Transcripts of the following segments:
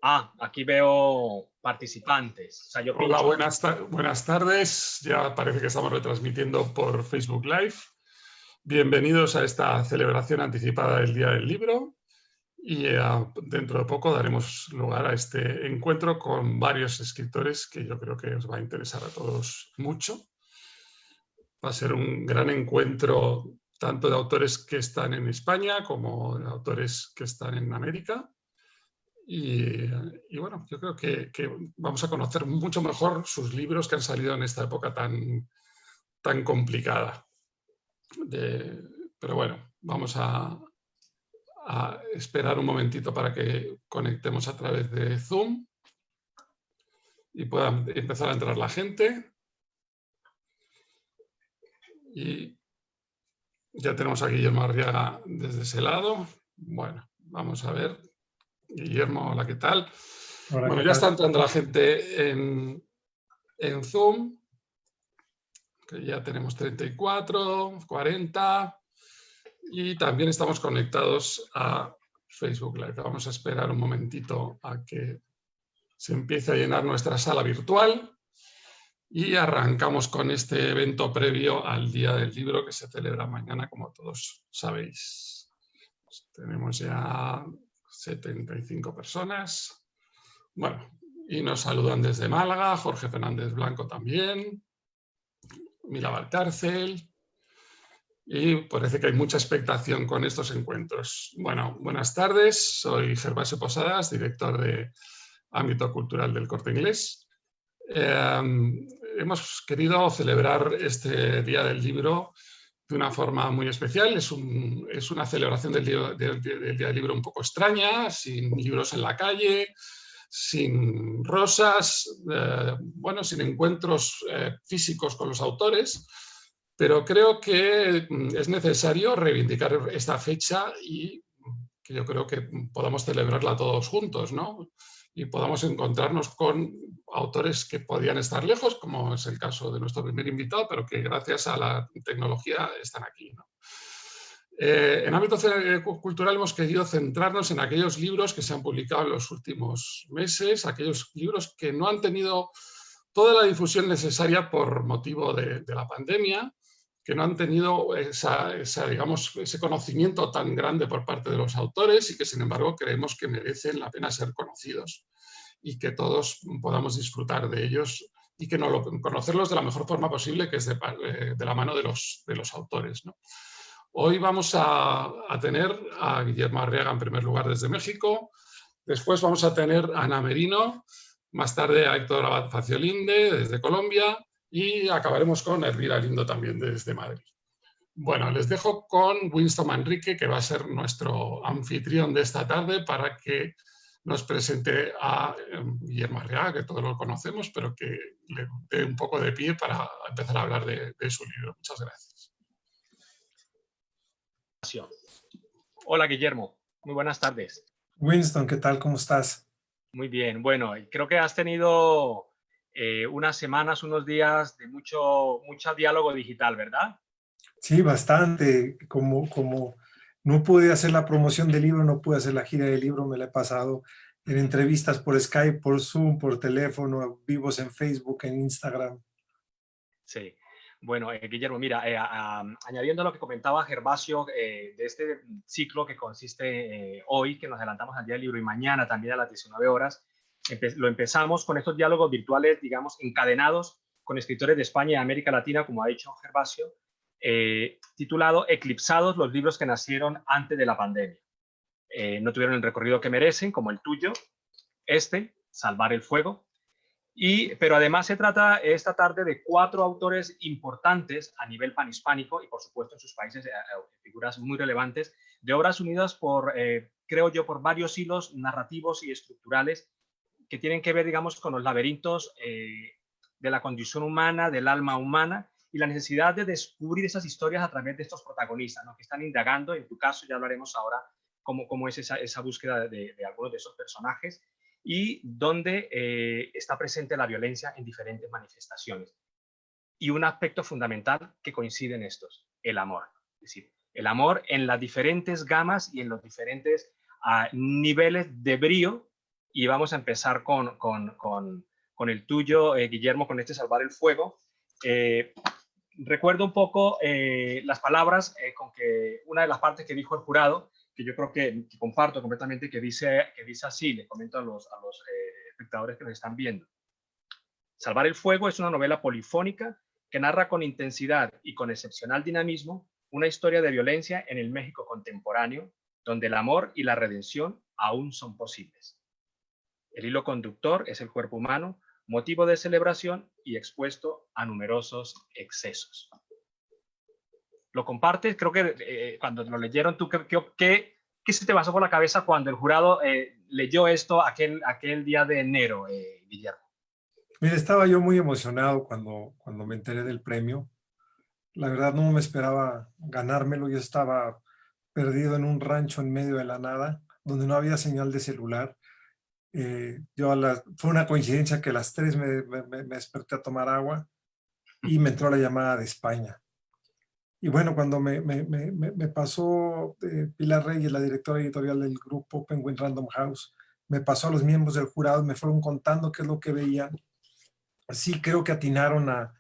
Aquí veo participantes. O sea, yo Hola, pincho. buenas tardes. Ya parece que estamos retransmitiendo por Facebook Live. Bienvenidos a esta celebración anticipada del Día del Libro. Y dentro de poco daremos lugar a este encuentro con varios escritores que yo creo que os va a interesar a todos mucho. Va a ser un gran encuentro tanto de autores que están en España como de autores que están en América. Y bueno, yo creo que vamos a conocer mucho mejor sus libros que han salido en esta época tan complicada. Pero bueno, vamos a esperar un momentito para que conectemos a través de Zoom y pueda empezar a entrar la gente. Y ya tenemos a Guillermo Arriaga desde ese lado. Bueno, vamos a ver. Guillermo, hola, ¿qué tal? Hola, bueno, ¿qué ya tal? está entrando la gente en Zoom, que ya tenemos 34, 40, y también estamos conectados a Facebook Live. Vamos a esperar un momentito a que se empiece a llenar nuestra sala virtual y arrancamos con este evento previo al Día del Libro que se celebra mañana, como todos sabéis. Pues tenemos ya 75 personas. Bueno, y nos saludan desde Málaga, Jorge Fernández Blanco también, Mila Valcárcel, y parece que hay mucha expectación con estos encuentros. Bueno, buenas tardes, soy Gervasio Posadas, director de Ámbito Cultural del Corte Inglés. Hemos querido celebrar este Día del Libro de una forma muy especial. Es una celebración del Día del Libro un poco extraña, sin libros en la calle, sin rosas, sin encuentros físicos con los autores, pero creo que es necesario reivindicar esta fecha y que yo creo que podamos celebrarla todos juntos, ¿no? Y podamos encontrarnos con autores que podían estar lejos, como es el caso de nuestro primer invitado, pero que gracias a la tecnología están aquí, ¿no? En ámbito cultural hemos querido centrarnos en aquellos libros que se han publicado en los últimos meses, aquellos libros que no han tenido toda la difusión necesaria por motivo de la pandemia, que no han tenido ese conocimiento tan grande por parte de los autores y que, sin embargo, creemos que merecen la pena ser conocidos y que todos podamos disfrutar de ellos y que conocerlos de la mejor forma posible, que es de la mano de los autores, ¿no? Hoy vamos a tener a Guillermo Arriaga en primer lugar desde México, después vamos a tener a Ana Merino, más tarde a Héctor Abad Faciolinde desde Colombia y acabaremos con Elvira Lindo también desde Madrid. Bueno, les dejo con Winston Manrique, que va a ser nuestro anfitrión de esta tarde para que nos presente a Guillermo Arriaga, que todos lo conocemos, pero que le dé un poco de pie para empezar a hablar de su libro. Muchas gracias. Hola, Guillermo. Muy buenas tardes. Winston, ¿qué tal? ¿Cómo estás? Muy bien. Bueno, creo que has tenido unas semanas, unos días de mucho diálogo digital, ¿verdad? Sí, bastante. Como no pude hacer la promoción del libro, no pude hacer la gira del libro, me la he pasado en entrevistas por Skype, por Zoom, por teléfono, vivos en Facebook, en Instagram. Sí. Bueno, Guillermo, mira, añadiendo a lo que comentaba Gervasio de este ciclo que consiste hoy, que nos adelantamos al Día del Libro y mañana también a las 19 horas, lo empezamos con estos diálogos virtuales, digamos, encadenados con escritores de España y América Latina, como ha dicho Gervasio, titulado Eclipsados los libros que nacieron antes de la pandemia. No tuvieron el recorrido que merecen, como el tuyo, Salvar el Fuego. Pero además se trata esta tarde de 4 autores importantes a nivel panhispánico y, por supuesto, en sus países, figuras muy relevantes, de obras unidas por, creo yo, por varios hilos narrativos y estructurales que tienen que ver, digamos, con los laberintos de la condición humana, del alma humana y la necesidad de descubrir esas historias a través de estos protagonistas, ¿no? Que están indagando. En tu caso ya hablaremos ahora cómo es esa búsqueda de algunos de esos personajes y donde está presente la violencia en diferentes manifestaciones. Y un aspecto fundamental que coincide en estos, el amor. Es decir, el amor en las diferentes gamas y en los diferentes niveles de brío y vamos a empezar con el tuyo, Guillermo, con este Salvar el Fuego. Recuerdo un poco las palabras con que una de las partes que dijo el jurado, que yo creo que comparto completamente, que dice así, le comento a los espectadores que nos están viendo. Salvar el Fuego es una novela polifónica que narra con intensidad y con excepcional dinamismo una historia de violencia en el México contemporáneo, donde el amor y la redención aún son posibles. El hilo conductor es el cuerpo humano, motivo de celebración y expuesto a numerosos excesos. ¿Lo compartes? Creo que cuando lo leyeron, ¿tú qué se te pasó por la cabeza cuando el jurado leyó esto aquel día de enero, Guillermo? Mira, estaba yo muy emocionado cuando me enteré del premio. La verdad no me esperaba ganármelo. Yo estaba perdido en un rancho en medio de la nada, donde no había señal de celular. Fue una coincidencia que a las 3 me desperté a tomar agua y me entró la llamada de España. Y bueno, cuando me pasó Pilar Reyes, la directora editorial del grupo Penguin Random House, me pasó a los miembros del jurado, me fueron contando qué es lo que veían. Sí, creo que atinaron a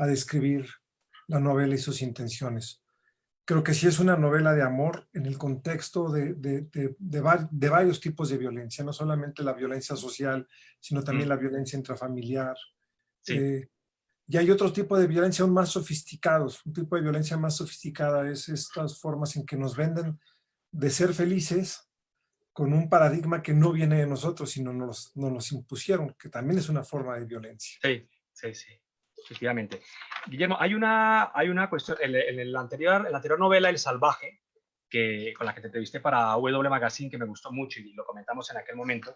describir la novela y sus intenciones. Creo que sí es una novela de amor en el contexto de varios tipos de violencia, no solamente la violencia social, sino también la violencia intrafamiliar. Sí. Y hay otro tipo de violencia aún más sofisticados. Un tipo de violencia más sofisticada es estas formas en que nos venden de ser felices con un paradigma que no viene de nosotros, sino nos impusieron, que también es una forma de violencia. Sí, efectivamente. Guillermo, hay una cuestión, en la anterior novela, El Salvaje, con la que te entrevisté para W Magazine, que me gustó mucho y lo comentamos en aquel momento,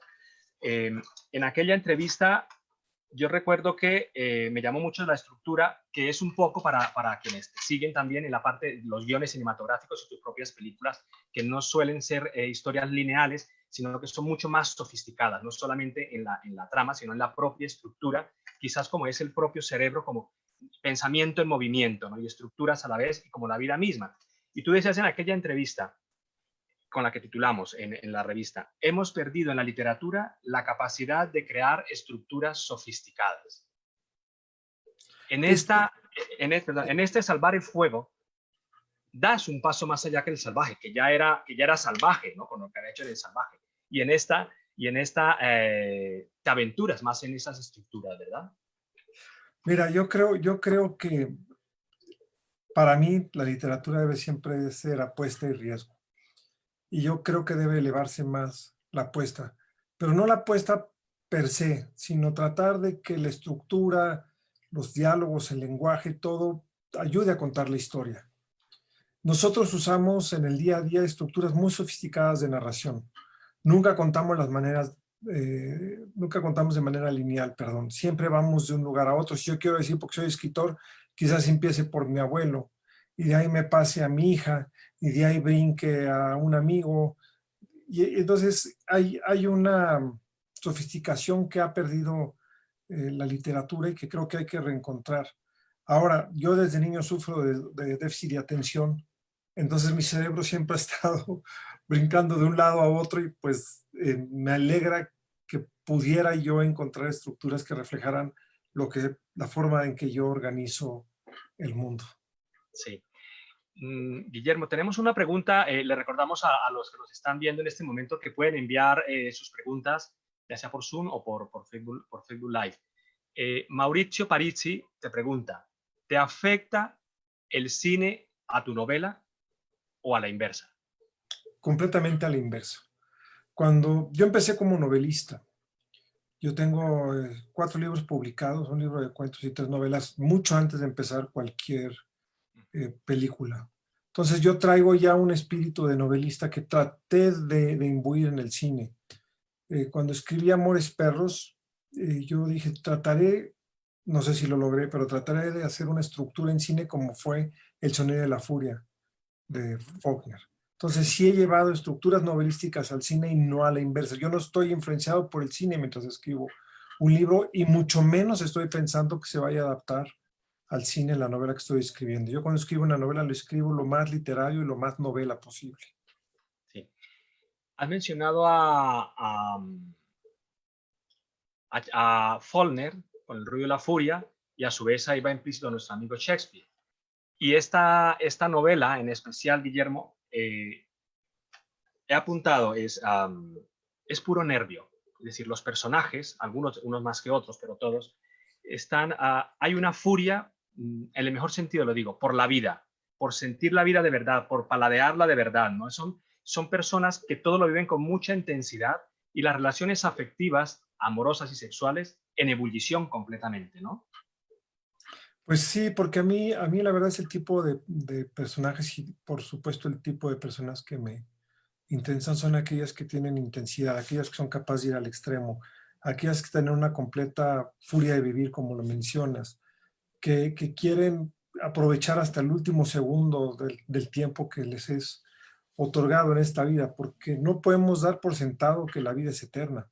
en aquella entrevista yo recuerdo que me llamó mucho la estructura, que es un poco para quienes te siguen también en la parte de los guiones cinematográficos y tus propias películas, que no suelen ser historias lineales, sino que son mucho más sofisticadas, no solamente en la trama, sino en la propia estructura, quizás como es el propio cerebro, como pensamiento en movimiento, ¿no? Y estructuras a la vez, y como la vida misma. Y tú decías en aquella entrevista, con la que titulamos en la revista, hemos perdido en la literatura la capacidad de crear estructuras sofisticadas. En este Salvar el Fuego, das un paso más allá que el salvaje, que ya era salvaje, ¿no? Con lo que había hecho en el salvaje. Y en esta te aventuras más en esas estructuras, ¿verdad? Mira, yo creo que para mí la literatura debe siempre ser apuesta y riesgo. Y yo creo que debe elevarse más la apuesta, pero no la apuesta per se, sino tratar de que la estructura, los diálogos, el lenguaje, todo ayude a contar la historia. Nosotros usamos en el día a día estructuras muy sofisticadas de narración. Nunca contamos de manera lineal, perdón. Siempre vamos de un lugar a otro. Si yo quiero decir, porque soy escritor, quizás empiece por mi abuelo y de ahí me pase a mi hija y de ahí brinque a un amigo. Y entonces hay una sofisticación que ha perdido la literatura y que creo que hay que reencontrar. Ahora, yo desde niño sufro de déficit de atención, entonces mi cerebro siempre ha estado brincando de un lado a otro y pues me alegra que pudiera yo encontrar estructuras que reflejaran la forma en que yo organizo el mundo. Sí. Guillermo, tenemos una pregunta. Le recordamos a los que nos están viendo en este momento que pueden enviar sus preguntas, ya sea por Zoom o por Facebook Live. Mauricio Parizzi te pregunta, ¿te afecta el cine a tu novela o a la inversa? Completamente a la inversa. Cuando yo empecé como novelista, yo tengo 4 libros publicados, un libro de cuentos y 3 novelas, mucho antes de empezar cualquier película. Entonces yo traigo ya un espíritu de novelista que traté de imbuir en el cine. Cuando escribí Amores Perros, yo dije, no sé si lo logré, pero trataré de hacer una estructura en cine como fue El Sonido de la Furia de Faulkner. Entonces sí he llevado estructuras novelísticas al cine y no a la inversa. Yo no estoy influenciado por el cine mientras escribo un libro y mucho menos estoy pensando que se vaya a adaptar al cine la novela que estoy escribiendo. Yo cuando escribo una novela lo escribo lo más literario y lo más novela posible. Sí. Has mencionado a a Faulkner con El ruido y la furia, y a su vez ahí va implícito nuestro amigo Shakespeare. Y esta novela en especial, Guillermo, he apuntado, es puro nervio. Es decir, los personajes, algunos, unos más que otros, pero todos, hay una furia, en el mejor sentido lo digo, por la vida, por sentir la vida de verdad, por paladearla de verdad, ¿no? Son personas que todo lo viven con mucha intensidad y las relaciones afectivas, amorosas y sexuales en ebullición completamente, ¿no? Pues sí, porque a mí la verdad es el tipo de personajes y por supuesto el tipo de personas que me intensan son aquellas que tienen intensidad, aquellas que son capaces de ir al extremo, aquellas que tienen una completa furia de vivir, como lo mencionas, que quieren aprovechar hasta el último segundo del tiempo que les es otorgado en esta vida, porque no podemos dar por sentado que la vida es eterna.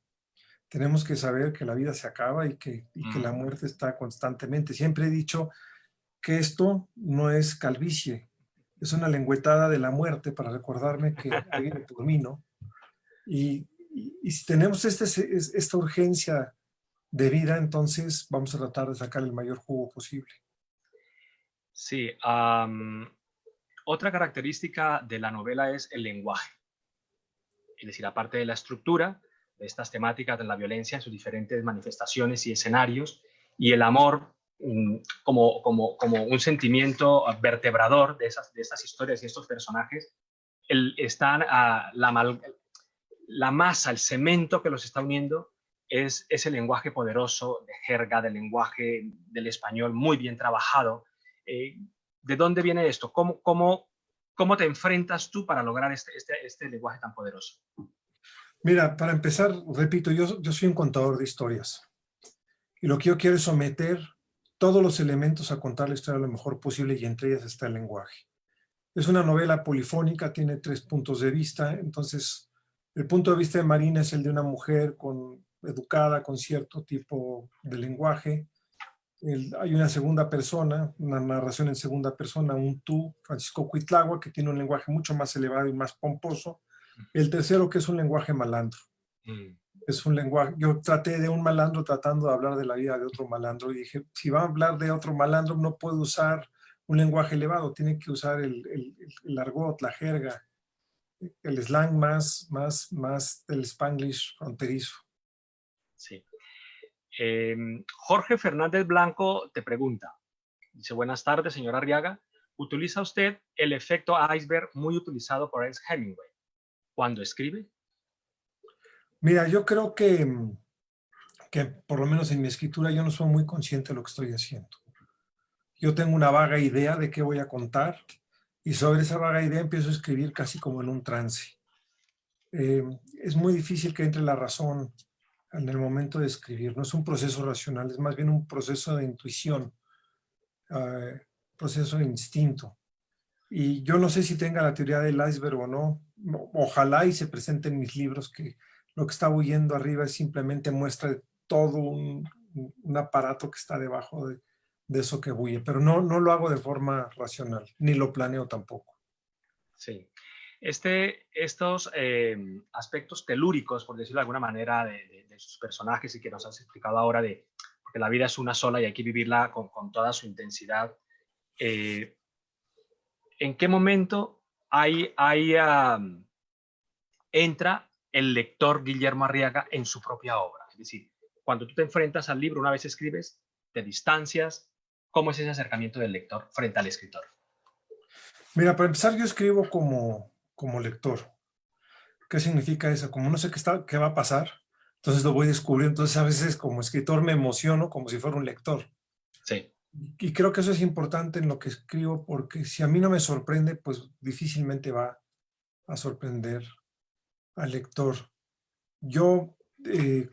Tenemos que saber que la vida se acaba y que la muerte está constantemente. Siempre he dicho que esto no es calvicie, es una lengüetada de la muerte para recordarme que ahí viene por mí, ¿no? Y si tenemos esta urgencia de vida, entonces vamos a tratar de sacar el mayor jugo posible. Sí, otra característica de la novela es el lenguaje. Es decir, aparte de la estructura, de estas temáticas de la violencia en sus diferentes manifestaciones y escenarios, y el amor como un sentimiento vertebrador de estas historias y estos personajes, la masa, el cemento que los está uniendo es ese lenguaje poderoso de jerga, del lenguaje del español muy bien trabajado. ¿De dónde viene esto? ¿Cómo te enfrentas tú para lograr este lenguaje tan poderoso? Mira, para empezar, repito, yo soy un contador de historias. Y lo que yo quiero es someter todos los elementos a contar la historia lo mejor posible y entre ellas está el lenguaje. Es una novela polifónica, tiene 3 puntos de vista, entonces el punto de vista de Marina es el de una mujer educada, con cierto tipo de lenguaje. Hay una segunda persona, una narración en segunda persona, un tú, Francisco Cuitlagua, que tiene un lenguaje mucho más elevado y más pomposo. El tercero, que es un lenguaje malandro. Es un lenguaje, yo traté de un malandro tratando de hablar de la vida de otro malandro y dije, si va a hablar de otro malandro no puede usar un lenguaje elevado, tiene que usar el argot, la jerga, el slang más del Spanglish fronterizo. Sí. Jorge Fernández Blanco te pregunta, dice, buenas tardes, señor Arriaga, ¿utiliza usted el efecto iceberg muy utilizado por Ernest Hemingway cuando escribe? Mira, yo creo que por lo menos en mi escritura yo no soy muy consciente de lo que estoy haciendo. Yo tengo una vaga idea de qué voy a contar y sobre esa vaga idea empiezo a escribir casi como en un trance. Es muy difícil que entre la razón en el momento de escribir. No es un proceso racional, es más bien un proceso de intuición, proceso de instinto. Y yo no sé si tenga la teoría del iceberg o no. Ojalá y se presente en mis libros que lo que está huyendo arriba es simplemente muestra de todo un aparato que está debajo de eso que bulle. Pero no lo hago de forma racional, ni lo planeo tampoco. Sí. Estos aspectos telúricos, por decirlo de alguna manera, de sus personajes y que nos has explicado ahora, porque la vida es una sola y hay que vivirla con toda su intensidad. ¿En qué momento entra el lector Guillermo Arriaga en su propia obra? Es decir, cuando tú te enfrentas al libro, una vez escribes, te distancias. ¿Cómo es ese acercamiento del lector frente al escritor? Mira, para empezar, yo escribo como lector. ¿Qué significa eso? Como no sé qué va a pasar, entonces lo voy descubriendo. Entonces a veces como escritor me emociono como si fuera un lector. Sí. Y creo que eso es importante en lo que escribo porque si a mí no me sorprende, pues difícilmente va a sorprender al lector. Yo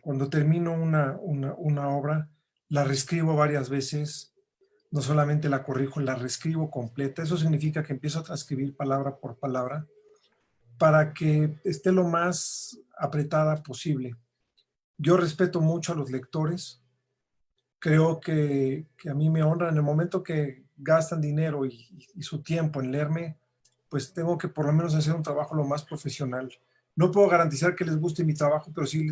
cuando termino una obra, la reescribo varias veces, no solamente la corrijo, la reescribo completa. Eso significa que empiezo a transcribir palabra por palabra para que esté lo más apretada posible. Yo respeto mucho a los lectores. Creo que a mí me honran en el momento que gastan dinero y su tiempo en leerme, pues tengo que por lo menos hacer un trabajo lo más profesional. No puedo garantizar que les guste mi trabajo, pero sí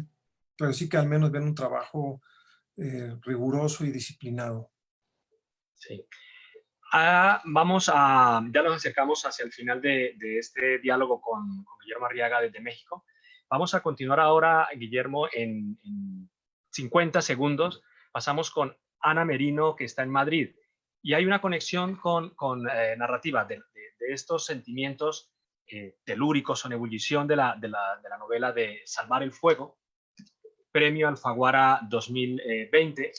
pero sí que al menos ven un trabajo riguroso y disciplinado. Sí. Ya nos acercamos hacia el final de este diálogo con Guillermo Arriaga desde México. Vamos a continuar ahora, Guillermo, en 50 segundos. Pasamos con Ana Merino, que está en Madrid. Y hay una conexión con narrativa de estos sentimientos telúricos o en ebullición de la novela de Salvar el Fuego, Premio Alfaguara 2020.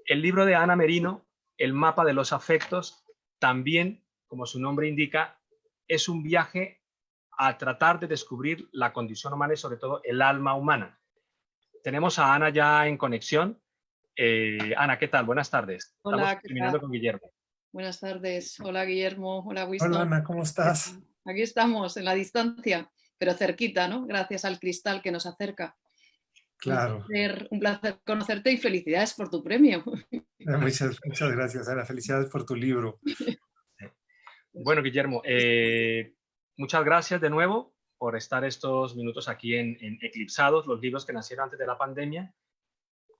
El libro de Ana Merino, El mapa de los afectos, también, como su nombre indica, es un viaje a tratar de descubrir la condición humana y sobre todo el alma humana. Tenemos a Ana ya en conexión. Ana, ¿qué tal? Buenas tardes. Hola, Estamos terminando con Guillermo. Buenas tardes. Hola, Guillermo. Hola, Winston. Hola, Ana, ¿cómo estás? Aquí estamos, en la distancia, pero cerquita, ¿no? Gracias al cristal que nos acerca. Claro. Un placer conocerte y felicidades por tu premio. Muchas gracias, Ana. Felicidades por tu libro. Bueno, Guillermo, muchas gracias de nuevo por estar estos minutos aquí en Eclipsados, los libros que nacieron antes de la pandemia,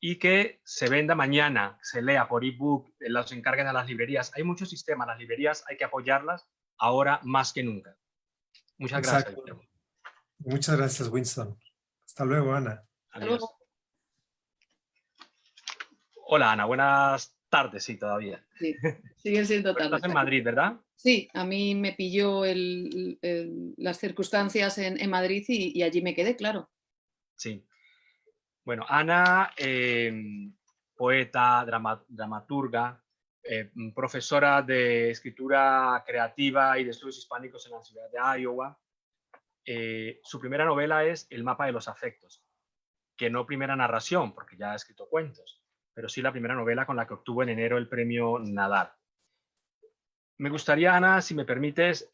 y que se venda mañana, se lea por ebook, los encarguen a las librerías. Hay muchos sistemas, las librerías hay que apoyarlas ahora más que nunca. Muchas gracias, Guillermo. Muchas gracias, Winston. Hasta luego, Ana. Hasta luego. Hola, Ana, buenas tardes, sí, todavía. Sí, sigue siendo tarde. Estás en Madrid, ¿verdad? Sí, a mí me pilló las circunstancias en Madrid y allí me quedé, claro. Sí. Bueno, Ana, poeta, dramaturga, profesora de escritura creativa y de estudios hispánicos en la ciudad de Iowa. Su primera novela es El mapa de los afectos, que no primera narración, porque ya ha escrito cuentos, pero sí la primera novela con la que obtuvo en enero el premio Nadar. Me gustaría, Ana, si me permites,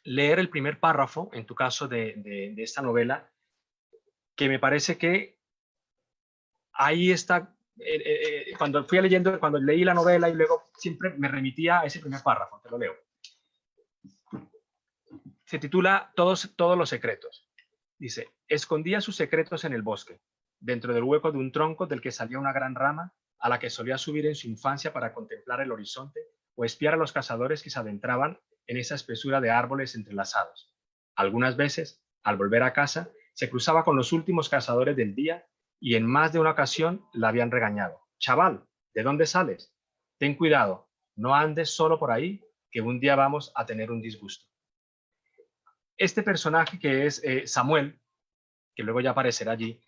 leer el primer párrafo, en tu caso, de esta novela, que me parece que ahí está, cuando fui leyendo, cuando leí la novela y luego siempre me remitía a ese primer párrafo, te lo leo. Se titula Todos los secretos. Dice, escondía sus secretos en el bosque, dentro del hueco de un tronco del que salía una gran rama a la que solía subir en su infancia para contemplar el horizonte o espiar a los cazadores que se adentraban en esa espesura de árboles entrelazados. Algunas veces, al volver a casa, se cruzaba con los últimos cazadores del día y en más de una ocasión la habían regañado. Chaval, ¿de dónde sales? Ten cuidado, no andes solo por ahí, que un día vamos a tener un disgusto. Este personaje que es Samuel, que luego ya aparecerá allí,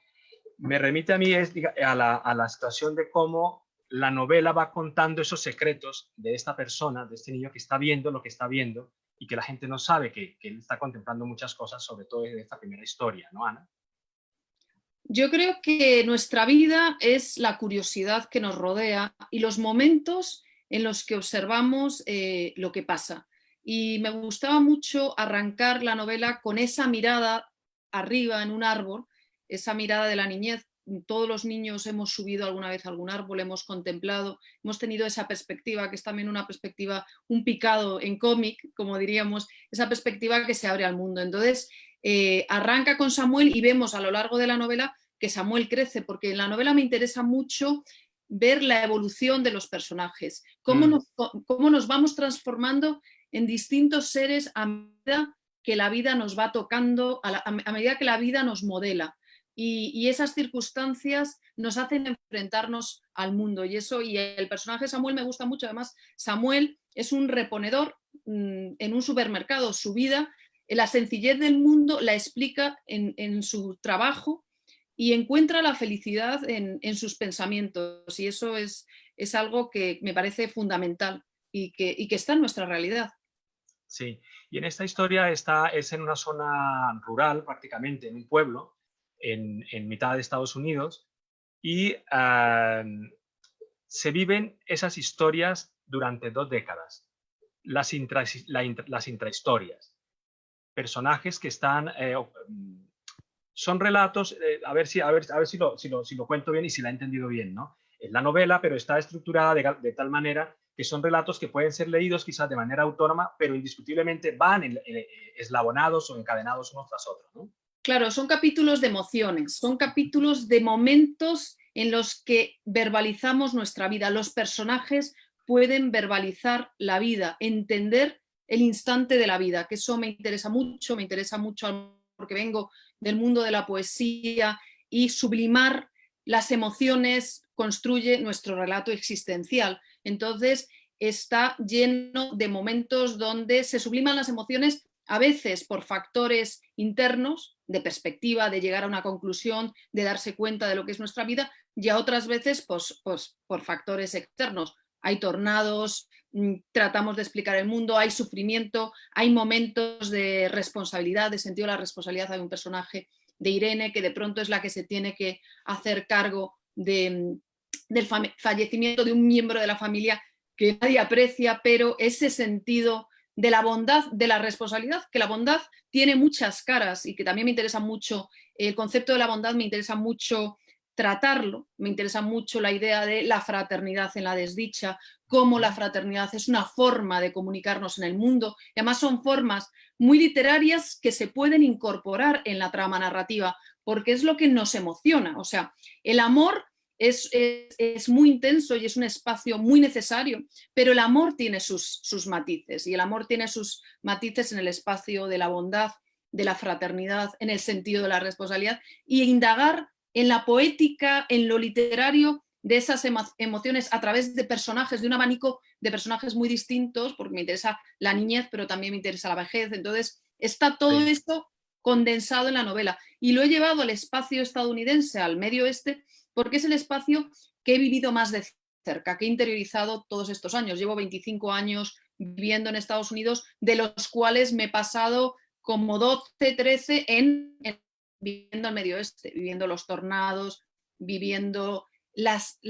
me remite a mí a la situación de cómo la novela va contando esos secretos de esta persona, de este niño que está viendo lo que está viendo y que la gente no sabe que él está contemplando muchas cosas, sobre todo en esta primera historia, ¿no, Ana? Yo creo que nuestra vida es la curiosidad que nos rodea y los momentos en los que observamos lo que pasa. Y me gustaba mucho arrancar la novela con esa mirada arriba en un árbol, esa mirada de la niñez. Todos los niños hemos subido alguna vez a algún árbol, hemos contemplado, hemos tenido esa perspectiva, que es también una perspectiva, un picado en cómic, como diríamos, esa perspectiva que se abre al mundo. Entonces, arranca con Samuel y vemos a lo largo de la novela que Samuel crece, porque en la novela me interesa mucho ver la evolución de los personajes, cómo nos vamos transformando en distintos seres a medida que la vida nos va tocando, a medida que la vida nos modela. Y esas circunstancias nos hacen enfrentarnos al mundo. Y el personaje de Samuel me gusta mucho. Además, Samuel es un reponedor en un supermercado. Su vida, la sencillez del mundo la explica en su trabajo y encuentra la felicidad en sus pensamientos. Y eso es algo que me parece fundamental y que está en nuestra realidad. Sí, y en esta historia es en una zona rural prácticamente, en un pueblo, en mitad de Estados Unidos, y se viven esas historias durante 2 décadas, las intrahistorias, personajes que están, son relatos, a ver si lo cuento bien y si la he entendido bien, ¿no? Es la novela, pero está estructurada de tal manera que son relatos que pueden ser leídos quizás de manera autónoma, pero indiscutiblemente van eslabonados o encadenados unos tras otros, ¿no? Claro, son capítulos de emociones, son capítulos de momentos en los que verbalizamos nuestra vida. Los personajes pueden verbalizar la vida, entender el instante de la vida, que eso me interesa mucho porque vengo del mundo de la poesía, y sublimar las emociones construye nuestro relato existencial. Entonces, está lleno de momentos donde se subliman las emociones, a veces por factores internos, de perspectiva, de llegar a una conclusión, de darse cuenta de lo que es nuestra vida, y a otras veces por factores externos. Hay tornados, tratamos de explicar el mundo, hay sufrimiento, hay momentos de responsabilidad, de sentido de la responsabilidad. Hay un personaje de Irene que de pronto es la que se tiene que hacer cargo del fallecimiento de un miembro de la familia que nadie aprecia, pero ese sentido de la bondad, de la responsabilidad, que la bondad tiene muchas caras y que también me interesa mucho, el concepto de la bondad me interesa mucho tratarlo, me interesa mucho la idea de la fraternidad en la desdicha, cómo la fraternidad es una forma de comunicarnos en el mundo, y además son formas muy literarias que se pueden incorporar en la trama narrativa, porque es lo que nos emociona. O sea, el amor es muy intenso y es un espacio muy necesario, pero el amor tiene sus matices, y el amor tiene sus matices en el espacio de la bondad, de la fraternidad, en el sentido de la responsabilidad, y indagar en la poética, en lo literario de esas emociones a través de personajes, de un abanico de personajes muy distintos, porque me interesa la niñez, pero también me interesa la vejez. Entonces, está todo esto condensado en la novela, y lo he llevado al espacio estadounidense, al Medio Oeste, porque es el espacio que he vivido más de cerca, que he interiorizado todos estos años. Llevo 25 años viviendo en Estados Unidos, de los cuales me he pasado como 12, 13 viviendo al Medio Oeste, viviendo los tornados, viviendo las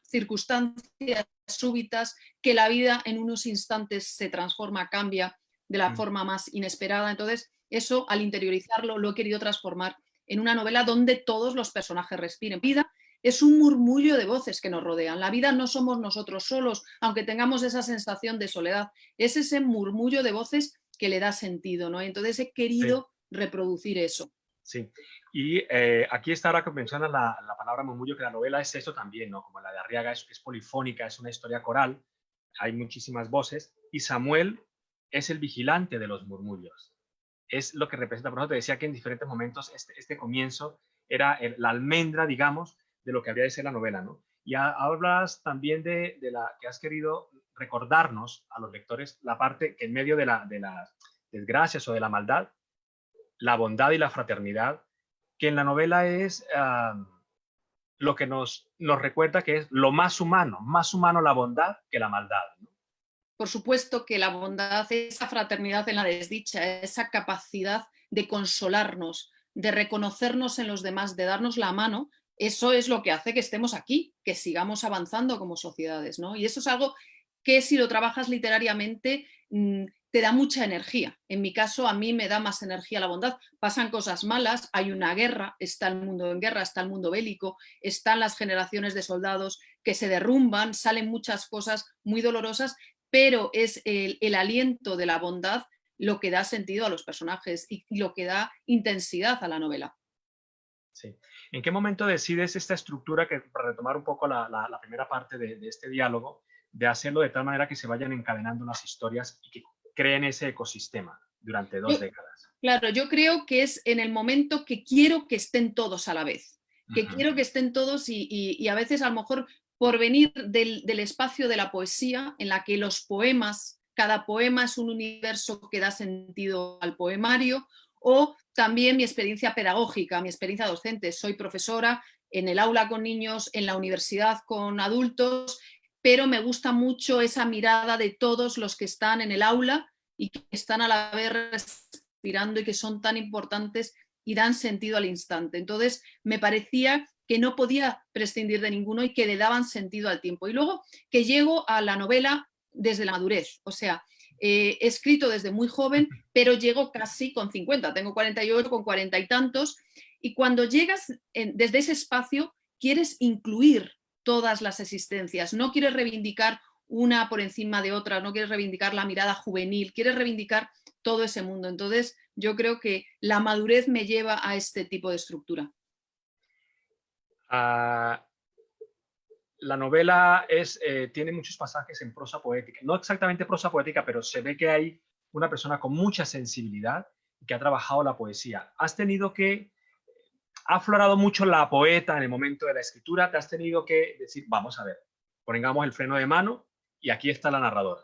circunstancias súbitas, que la vida en unos instantes se transforma, cambia de la forma más inesperada. Entonces, eso, al interiorizarlo, lo he querido transformar en una novela donde todos los personajes respiren. Vida es un murmullo de voces que nos rodean. La vida no somos nosotros solos, aunque tengamos esa sensación de soledad. Es ese murmullo de voces que le da sentido, ¿no? Entonces he querido reproducir eso. Sí, y aquí está ahora que mencionas la palabra murmullo, que la novela es esto también, ¿no? Como la de Arriaga es polifónica, es una historia coral, hay muchísimas voces, y Samuel es el vigilante de los murmullos. Es lo que representa. Por eso te decía que en diferentes momentos este comienzo era la almendra, digamos, de lo que habría de ser la novela, ¿no? Y hablas también de la que has querido recordarnos a los lectores la parte que en medio de las desgracias o de la maldad, la bondad y la fraternidad, que en la novela es lo que nos recuerda que es lo más humano la bondad que la maldad, ¿no? Por supuesto que la bondad, esa fraternidad en la desdicha, esa capacidad de consolarnos, de reconocernos en los demás, de darnos la mano, eso es lo que hace que estemos aquí, que sigamos avanzando como sociedades, ¿no? Y eso es algo que, si lo trabajas literariamente, te da mucha energía. En mi caso, a mí me da más energía la bondad. Pasan cosas malas, hay una guerra, está el mundo en guerra, está el mundo bélico, están las generaciones de soldados que se derrumban, salen muchas cosas muy dolorosas, pero es el aliento de la bondad lo que da sentido a los personajes y lo que da intensidad a la novela. Sí. ¿En qué momento decides esta estructura, que para retomar un poco la primera parte de este diálogo, de hacerlo de tal manera que se vayan encadenando las historias y que creen ese ecosistema durante 2 décadas? Claro, yo creo que es en el momento que quiero que estén todos a la vez, que quiero que estén todos, y a veces, a lo mejor, por venir del espacio de la poesía, en la que los poemas, cada poema es un universo que da sentido al poemario, o también mi experiencia pedagógica, mi experiencia docente. Soy profesora en el aula con niños, en la universidad con adultos, pero me gusta mucho esa mirada de todos los que están en el aula y que están a la vez respirando y que son tan importantes y dan sentido al instante. Entonces, me parecía que no podía prescindir de ninguno y que le daban sentido al tiempo. Y luego que llego a la novela desde la madurez, o sea, he escrito desde muy joven, pero llego casi con 50, tengo 48, con 40 y tantos, y cuando llegas desde ese espacio, quieres incluir todas las existencias, no quieres reivindicar una por encima de otra, no quieres reivindicar la mirada juvenil, quieres reivindicar todo ese mundo. Entonces, yo creo que la madurez me lleva a este tipo de estructura. La novela tiene muchos pasajes en prosa poética. No exactamente prosa poética, pero se ve que hay una persona con mucha sensibilidad y que ha trabajado la poesía. Ha aflorado mucho la poeta en el momento de la escritura. Te has tenido que decir, vamos a ver, pongamos el freno de mano y aquí está la narradora.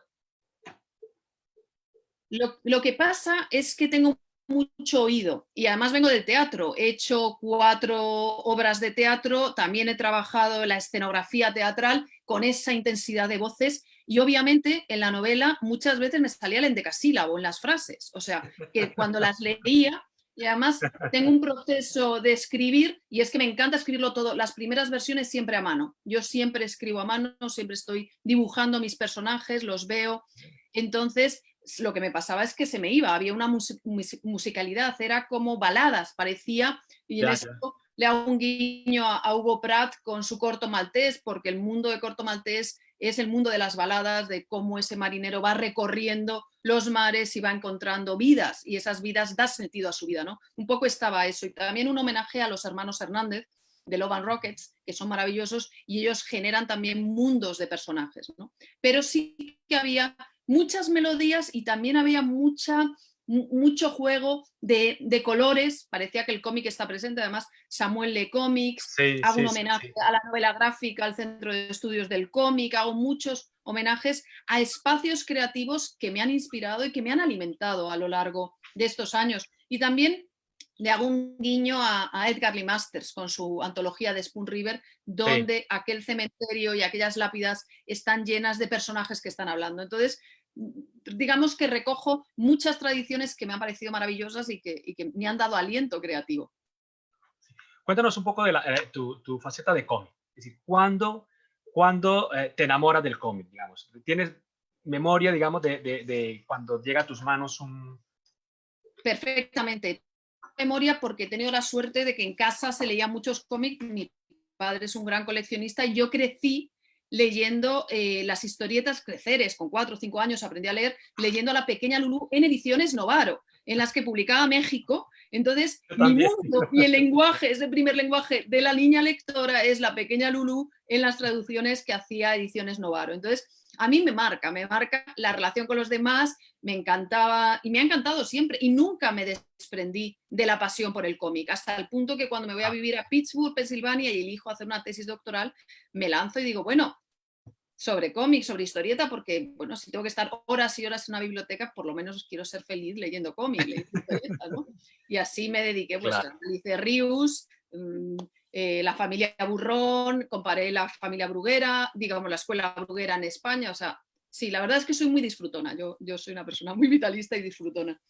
Lo que pasa es que tengo mucho oído y además vengo del teatro. He hecho 4 obras de teatro, también he trabajado en la escenografía teatral con esa intensidad de voces y obviamente en la novela muchas veces me salía el endecasílabo en las frases. O sea, que cuando las leía, y además tengo un proceso de escribir y es que me encanta escribirlo todo, las primeras versiones siempre a mano. Yo siempre escribo a mano, siempre estoy dibujando mis personajes, los veo. Entonces, lo que me pasaba es que se me iba, había una musicalidad, era como baladas, parecía, y en eso le hago un guiño a Hugo Pratt con su Corto Maltés, porque el mundo de Corto Maltés es el mundo de las baladas, de cómo ese marinero va recorriendo los mares y va encontrando vidas, y esas vidas dan sentido a su vida, ¿no? Un poco estaba eso, y también un homenaje a los hermanos Hernández, de Love and Rockets, que son maravillosos, y ellos generan también mundos de personajes, ¿no? Pero sí que había muchas melodías y también había mucho juego de colores. Parecía que el cómic está presente, además Samuel lee cómics, hago un homenaje a la novela gráfica, al Centro de Estudios del Cómic, hago muchos homenajes a espacios creativos que me han inspirado y que me han alimentado a lo largo de estos años. Y también le hago un guiño a Edgar Lee Masters con su antología de Spoon River, donde aquel cementerio y aquellas lápidas están llenas de personajes que están hablando. Entonces, digamos que recojo muchas tradiciones que me han parecido maravillosas y que me han dado aliento creativo. Cuéntanos un poco de tu faceta de cómic. Es decir, ¿cuándo te enamoras del cómic, digamos? ¿Tienes memoria, digamos, de cuando llega a tus manos un...? Perfectamente. Memoria porque he tenido la suerte de que en casa se leían muchos cómics. Mi padre es un gran coleccionista y yo crecí leyendo las historietas Creceres, con 4 o 5 años aprendí a leer, leyendo a la pequeña Lulú en ediciones Novaro, en las que publicaba México. Entonces, mi mundo y el lenguaje, ese primer lenguaje de la niña lectora es la pequeña Lulú en las traducciones que hacía ediciones Novaro. Entonces, a mí me marca la relación con los demás, me encantaba y me ha encantado siempre y nunca me desprendí de la pasión por el cómic, hasta el punto que cuando me voy a vivir a Pittsburgh, Pensilvania y elijo hacer una tesis doctoral, me lanzo y digo, bueno, sobre cómic, sobre historieta, porque, bueno, si tengo que estar horas y horas en una biblioteca, por lo menos quiero ser feliz leyendo cómic, leyendo historietas, ¿no? Y así me dediqué, pues, a Alice Rius, la familia Burrón, comparé la familia Bruguera, digamos, la escuela Bruguera en España, o sea, sí, la verdad es que soy muy disfrutona, yo soy una persona muy vitalista y disfrutona.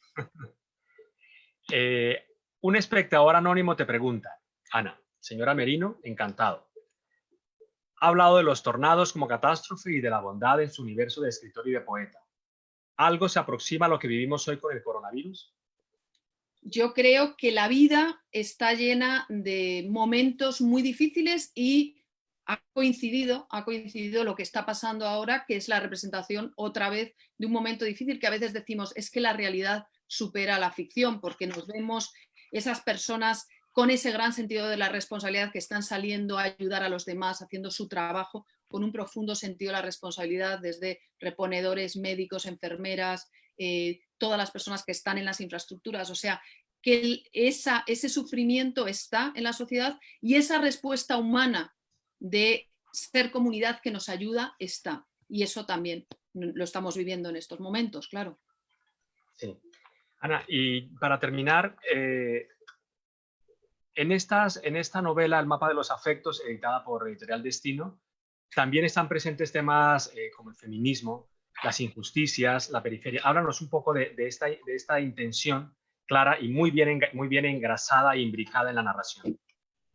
Un espectador anónimo te pregunta, Ana, señora Merino, encantado. Ha hablado de los tornados como catástrofe y de la bondad en su universo de escritor y de poeta. ¿Algo se aproxima a lo que vivimos hoy con el coronavirus? Yo creo que la vida está llena de momentos muy difíciles y ha coincidido lo que está pasando ahora, que es la representación otra vez de un momento difícil que a veces decimos es que la realidad supera la ficción, porque nos vemos esas personas con ese gran sentido de la responsabilidad que están saliendo a ayudar a los demás, haciendo su trabajo con un profundo sentido de la responsabilidad, desde reponedores, médicos, enfermeras, todas las personas que están en las infraestructuras. O sea, que ese sufrimiento está en la sociedad y esa respuesta humana de ser comunidad que nos ayuda está. Y eso también lo estamos viviendo en estos momentos, claro. Sí. Ana, y para terminar, en esta novela, El mapa de los afectos, editada por Editorial Destino, también están presentes temas como el feminismo, las injusticias, la periferia. Háblanos un poco de esta intención clara y muy bien engrasada e imbricada en la narración.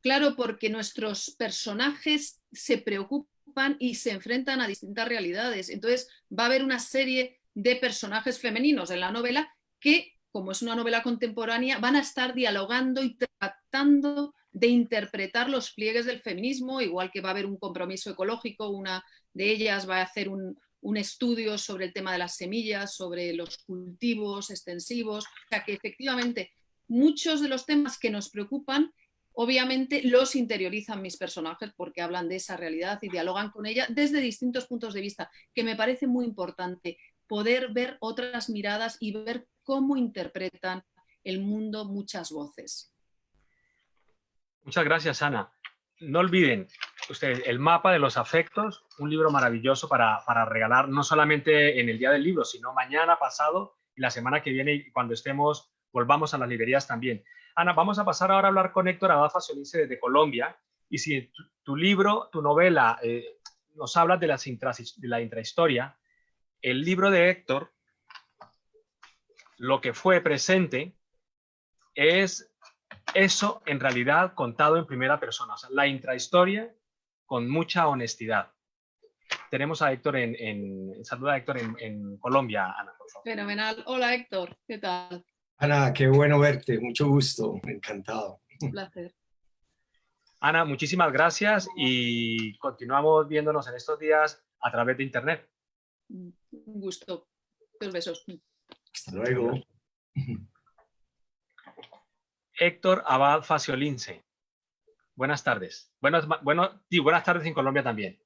Claro, porque nuestros personajes se preocupan y se enfrentan a distintas realidades. Entonces va a haber una serie de personajes femeninos en la novela que, como es una novela contemporánea, van a estar dialogando y tratando de interpretar los pliegues del feminismo, igual que va a haber un compromiso ecológico, una de ellas va a hacer un estudio sobre el tema de las semillas, sobre los cultivos extensivos, o sea que efectivamente muchos de los temas que nos preocupan, obviamente los interiorizan mis personajes porque hablan de esa realidad y dialogan con ella desde distintos puntos de vista, que me parece muy importante poder ver otras miradas y ver cómo interpretan el mundo muchas voces. Muchas gracias, Ana. No olviden ustedes El mapa de los afectos, un libro maravilloso para regalar, no solamente en el día del libro, sino mañana, pasado y la semana que viene, y cuando estemos, volvamos a las librerías también. Ana, vamos a pasar ahora a hablar con Héctor Abad Faciolince desde Colombia. Y si tu libro, tu novela, nos habla de la intrahistoria, el libro de Héctor, lo que fue presente, es eso en realidad contado en primera persona, o sea, la intrahistoria con mucha honestidad. Tenemos a Héctor saluda a Héctor en Colombia, Ana, por favor. Fenomenal. Hola, Héctor, ¿qué tal? Ana, qué bueno verte, mucho gusto, encantado. Un placer. Ana, muchísimas gracias y continuamos viéndonos en estos días a través de internet. Un gusto. Muchos besos. Hasta luego. Héctor Abad Faciolince. Buenas tardes. Buenas tardes en Colombia también.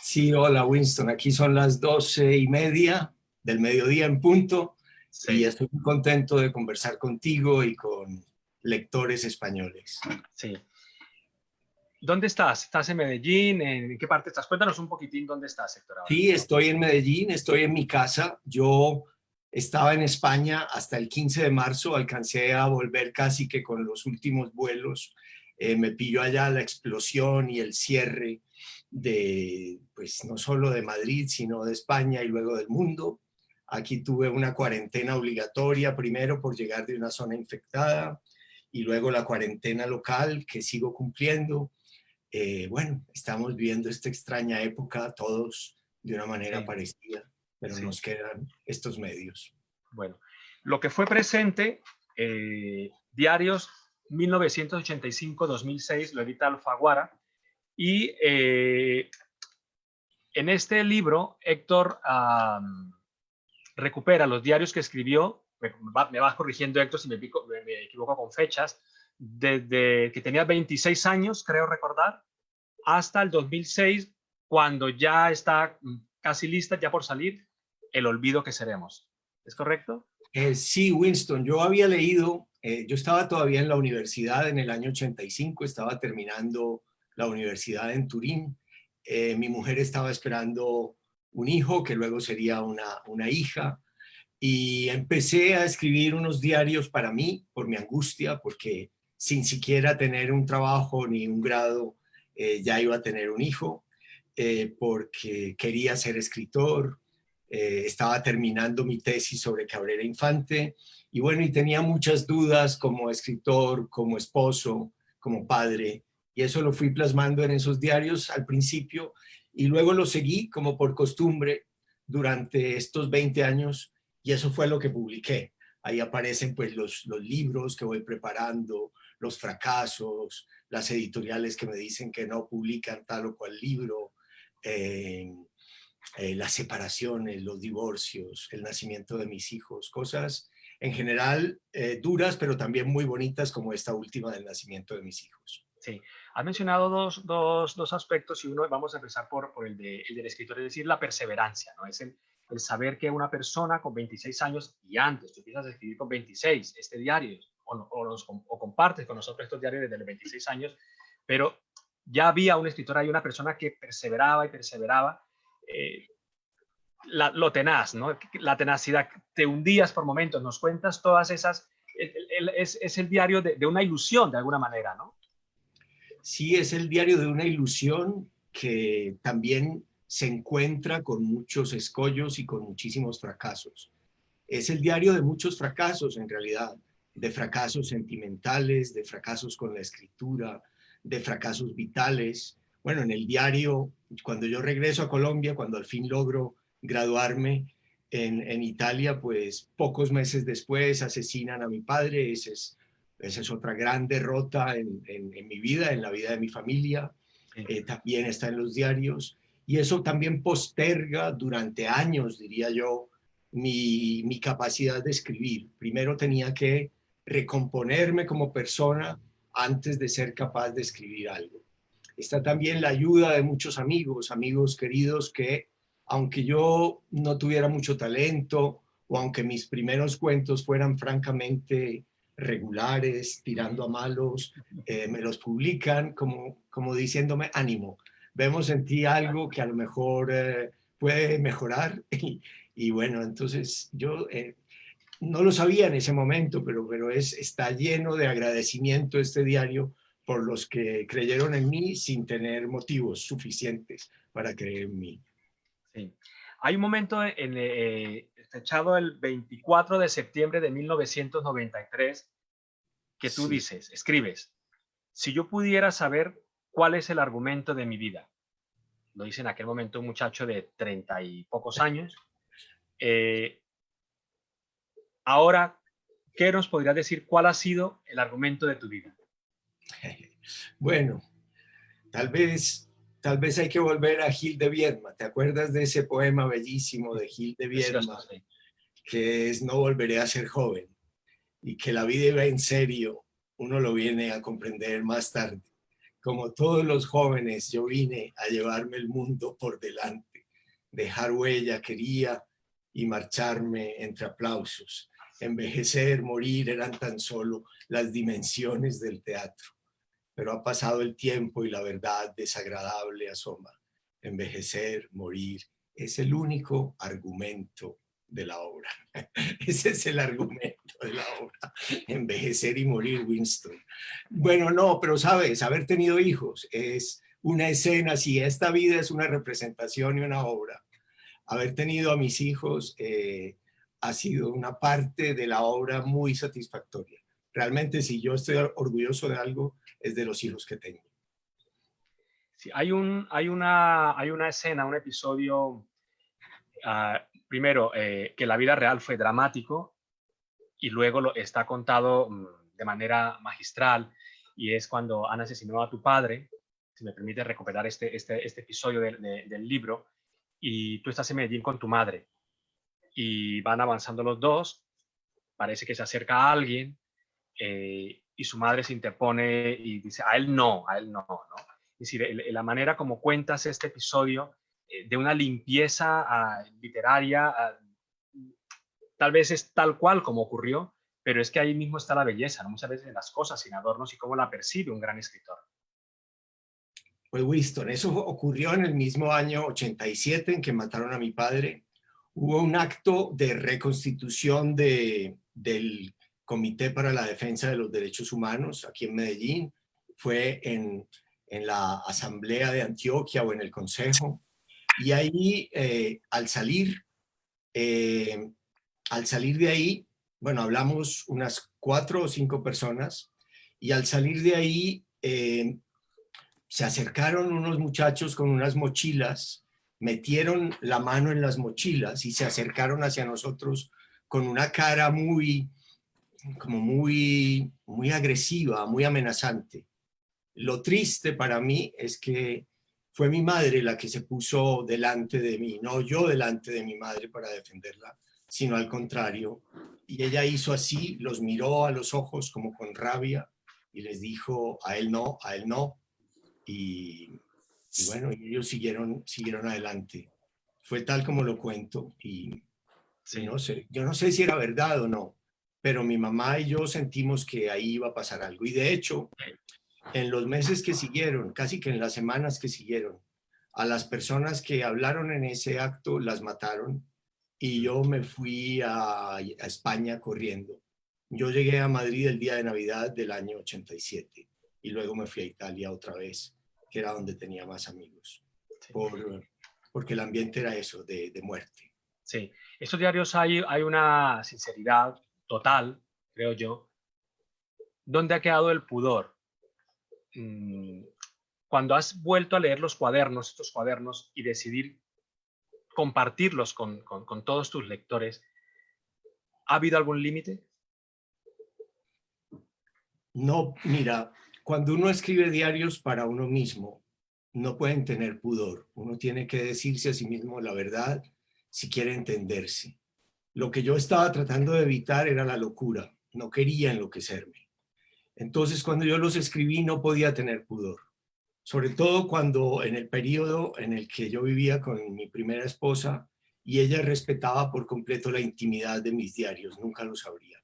Sí, hola Winston, aquí son las 12:30 del mediodía en punto. Sí. Y estoy muy contento de conversar contigo y con lectores españoles. Sí. ¿Dónde estás? ¿Estás en Medellín? ¿En qué parte estás? Cuéntanos un poquitín dónde estás, Héctor. Sí, estoy en Medellín, estoy en mi casa. Yo estaba en España hasta el 15 de marzo, alcancé a volver casi que con los últimos vuelos. Me pilló allá la explosión y el cierre de, pues no solo de Madrid, sino de España y luego del mundo. Aquí tuve una cuarentena obligatoria, primero por llegar de una zona infectada y luego la cuarentena local que sigo cumpliendo. Bueno, estamos viviendo esta extraña época todos de una manera parecida, pero nos quedan estos medios. Bueno, lo que fue presente, diarios 1985-2006, lo edita Alfaguara, y en este libro Héctor recupera los diarios que escribió, me vas corrigiendo Héctor si me equivoco con fechas, desde que tenía 26 años, creo recordar, hasta el 2006, cuando ya está casi lista, ya por salir, El olvido que seremos. ¿Es correcto? Sí, Winston, yo había leído, yo estaba todavía en la universidad en el año 85, estaba terminando la universidad en Turín. Mi mujer estaba esperando un hijo, que luego sería una hija, y empecé a escribir unos diarios para mí, por mi angustia, porque sin siquiera tener un trabajo ni un grado, ya iba a tener un hijo, porque quería ser escritor, estaba terminando mi tesis sobre Cabrera Infante, y bueno, y tenía muchas dudas como escritor, como esposo, como padre, y eso lo fui plasmando en esos diarios al principio, y luego lo seguí como por costumbre durante estos 20 años, y eso fue lo que publiqué. Ahí aparecen pues los libros que voy preparando, los fracasos, las editoriales que me dicen que no publican tal o cual libro, las separaciones, los divorcios, el nacimiento de mis hijos, cosas en general duras, pero también muy bonitas como esta última del nacimiento de mis hijos. Sí, has mencionado dos aspectos y uno, vamos a empezar por el del escritor, es decir, la perseverancia, ¿no? Es el saber que una persona con 26 años y antes, tú empiezas a escribir con 26 este diario o compartes con nosotros estos diarios desde los 26 años, pero ya había un escritor ahí, una persona que perseveraba y perseveraba, lo tenaz, ¿no? La tenacidad, te hundías por momentos, nos cuentas todas esas, es el diario de una ilusión de alguna manera, ¿no? Sí, es el diario de una ilusión que también se encuentra con muchos escollos y con muchísimos fracasos. Es el diario de muchos fracasos en realidad, de fracasos sentimentales, de fracasos con la escritura, de fracasos vitales. Bueno, en el diario, cuando yo regreso a Colombia, cuando al fin logro graduarme en Italia, pues pocos meses después asesinan a mi padre. Esa es otra gran derrota en mi vida, en la vida de mi familia. También está en los diarios. y eso también posterga durante años, diría yo, mi capacidad de escribir. Primero tenía que recomponerme como persona antes de ser capaz de escribir algo. Está también la ayuda de muchos amigos, amigos queridos que, aunque yo no tuviera mucho talento o aunque mis primeros cuentos fueran francamente regulares, tirando a malos, me los publican como diciéndome ánimo. Vemos en ti algo que a lo mejor puede mejorar y bueno, entonces yo no lo sabía en ese momento, pero está lleno de agradecimiento este diario por los que creyeron en mí sin tener motivos suficientes para creer en mí. Sí. Hay un momento fechado el 24 de septiembre de 1993 que tú Sí. dices, escribes, si yo pudiera saber cuál es el argumento de mi vida. Lo dice en aquel momento un muchacho de 30 y pocos años. Ahora, ¿qué nos podrías decir? ¿Cuál ha sido el argumento de tu vida? Bueno, tal vez hay que volver a Gil de Viedma. ¿Te acuerdas de ese poema bellísimo de Gil de Precioso, Viedma? sí. Que es no volveré a ser joven y que la vida iba en serio. Uno lo viene a comprender más tarde. Como todos los jóvenes, yo vine a llevarme el mundo por delante. Dejar huella quería y marcharme entre aplausos. Envejecer, morir eran tan solo las dimensiones del teatro. Pero ha pasado el tiempo y la verdad desagradable asoma. Envejecer, morir, es el único argumento de la obra. Ese es el argumento de la obra. Envejecer y morir, Winston. Bueno, no, pero sabes, haber tenido hijos es una escena, si esta vida es una representación y una obra, haber tenido a mis hijos ha sido una parte de la obra muy satisfactoria. Realmente, si yo estoy orgulloso de algo, es de los hijos que tengo. Sí, hay una escena, un episodio, primero, que la vida real fue dramático y luego está contado de manera magistral, y es cuando han asesinado a tu padre. Si me permite recuperar este episodio del libro, y tú estás en Medellín con tu madre y van avanzando los dos, parece que se acerca a alguien, y su madre se interpone y dice, a él no, ¿no? Es decir, la manera como cuentas este episodio, de una limpieza literaria, tal vez es tal cual como ocurrió, pero es que ahí mismo está la belleza, ¿no? Muchas veces en las cosas sin adornos y cómo la percibe un gran escritor. Pues Winston, eso ocurrió en el mismo año 87 en que mataron a mi padre. Hubo un acto de reconstitución del Comité para la Defensa de los Derechos Humanos aquí en Medellín. Fue en la Asamblea de Antioquia o en el Consejo. Y ahí, al salir de ahí, bueno, hablamos unas 4 o 5 personas, y al salir de ahí se acercaron unos muchachos con unas mochilas, metieron la mano en las mochilas y se acercaron hacia nosotros con una cara muy agresiva, muy amenazante. Lo triste para mí es que fue mi madre la que se puso delante de mí, no yo delante de mi madre para defenderla, sino al contrario. Y ella hizo así, los miró a los ojos como con rabia y les dijo, a él no, a él no. Y bueno, ellos siguieron adelante. Fue tal como lo cuento y Sí. no sé, yo no sé si era verdad o no, pero mi mamá y yo sentimos que ahí iba a pasar algo. Y de hecho, en los meses que siguieron, casi que en las semanas que siguieron, a las personas que hablaron en ese acto las mataron y yo me fui a España corriendo. Yo llegué a Madrid el día de Navidad del año 87 y luego me fui a Italia otra vez, que era donde tenía más amigos, Sí. porque el ambiente era eso, de muerte. Sí, estos diarios hay una sinceridad total, creo yo. ¿Dónde ha quedado el pudor? Cuando has vuelto a leer estos cuadernos, y decidir compartirlos con todos tus lectores, ¿ha habido algún límite? No, mira, cuando uno escribe diarios para uno mismo, no pueden tener pudor. Uno tiene que decirse a sí mismo la verdad si quiere entenderse. Lo que yo estaba tratando de evitar era la locura. No quería enloquecerme. Entonces, cuando yo los escribí, no podía tener pudor. Sobre todo cuando en el periodo en el que yo vivía con mi primera esposa y ella respetaba por completo la intimidad de mis diarios, nunca lo sabría.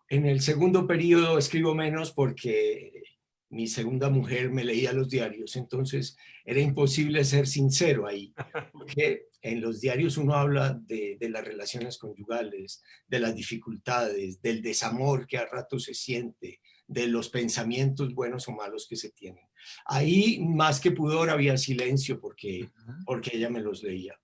En el segundo periodo escribo menos porque mi segunda mujer me leía los diarios, entonces era imposible ser sincero ahí, porque en los diarios uno habla de las relaciones conyugales, de las dificultades, del desamor que a ratos se siente, de los pensamientos buenos o malos que se tienen. Ahí más que pudor había silencio porque ella me los leía.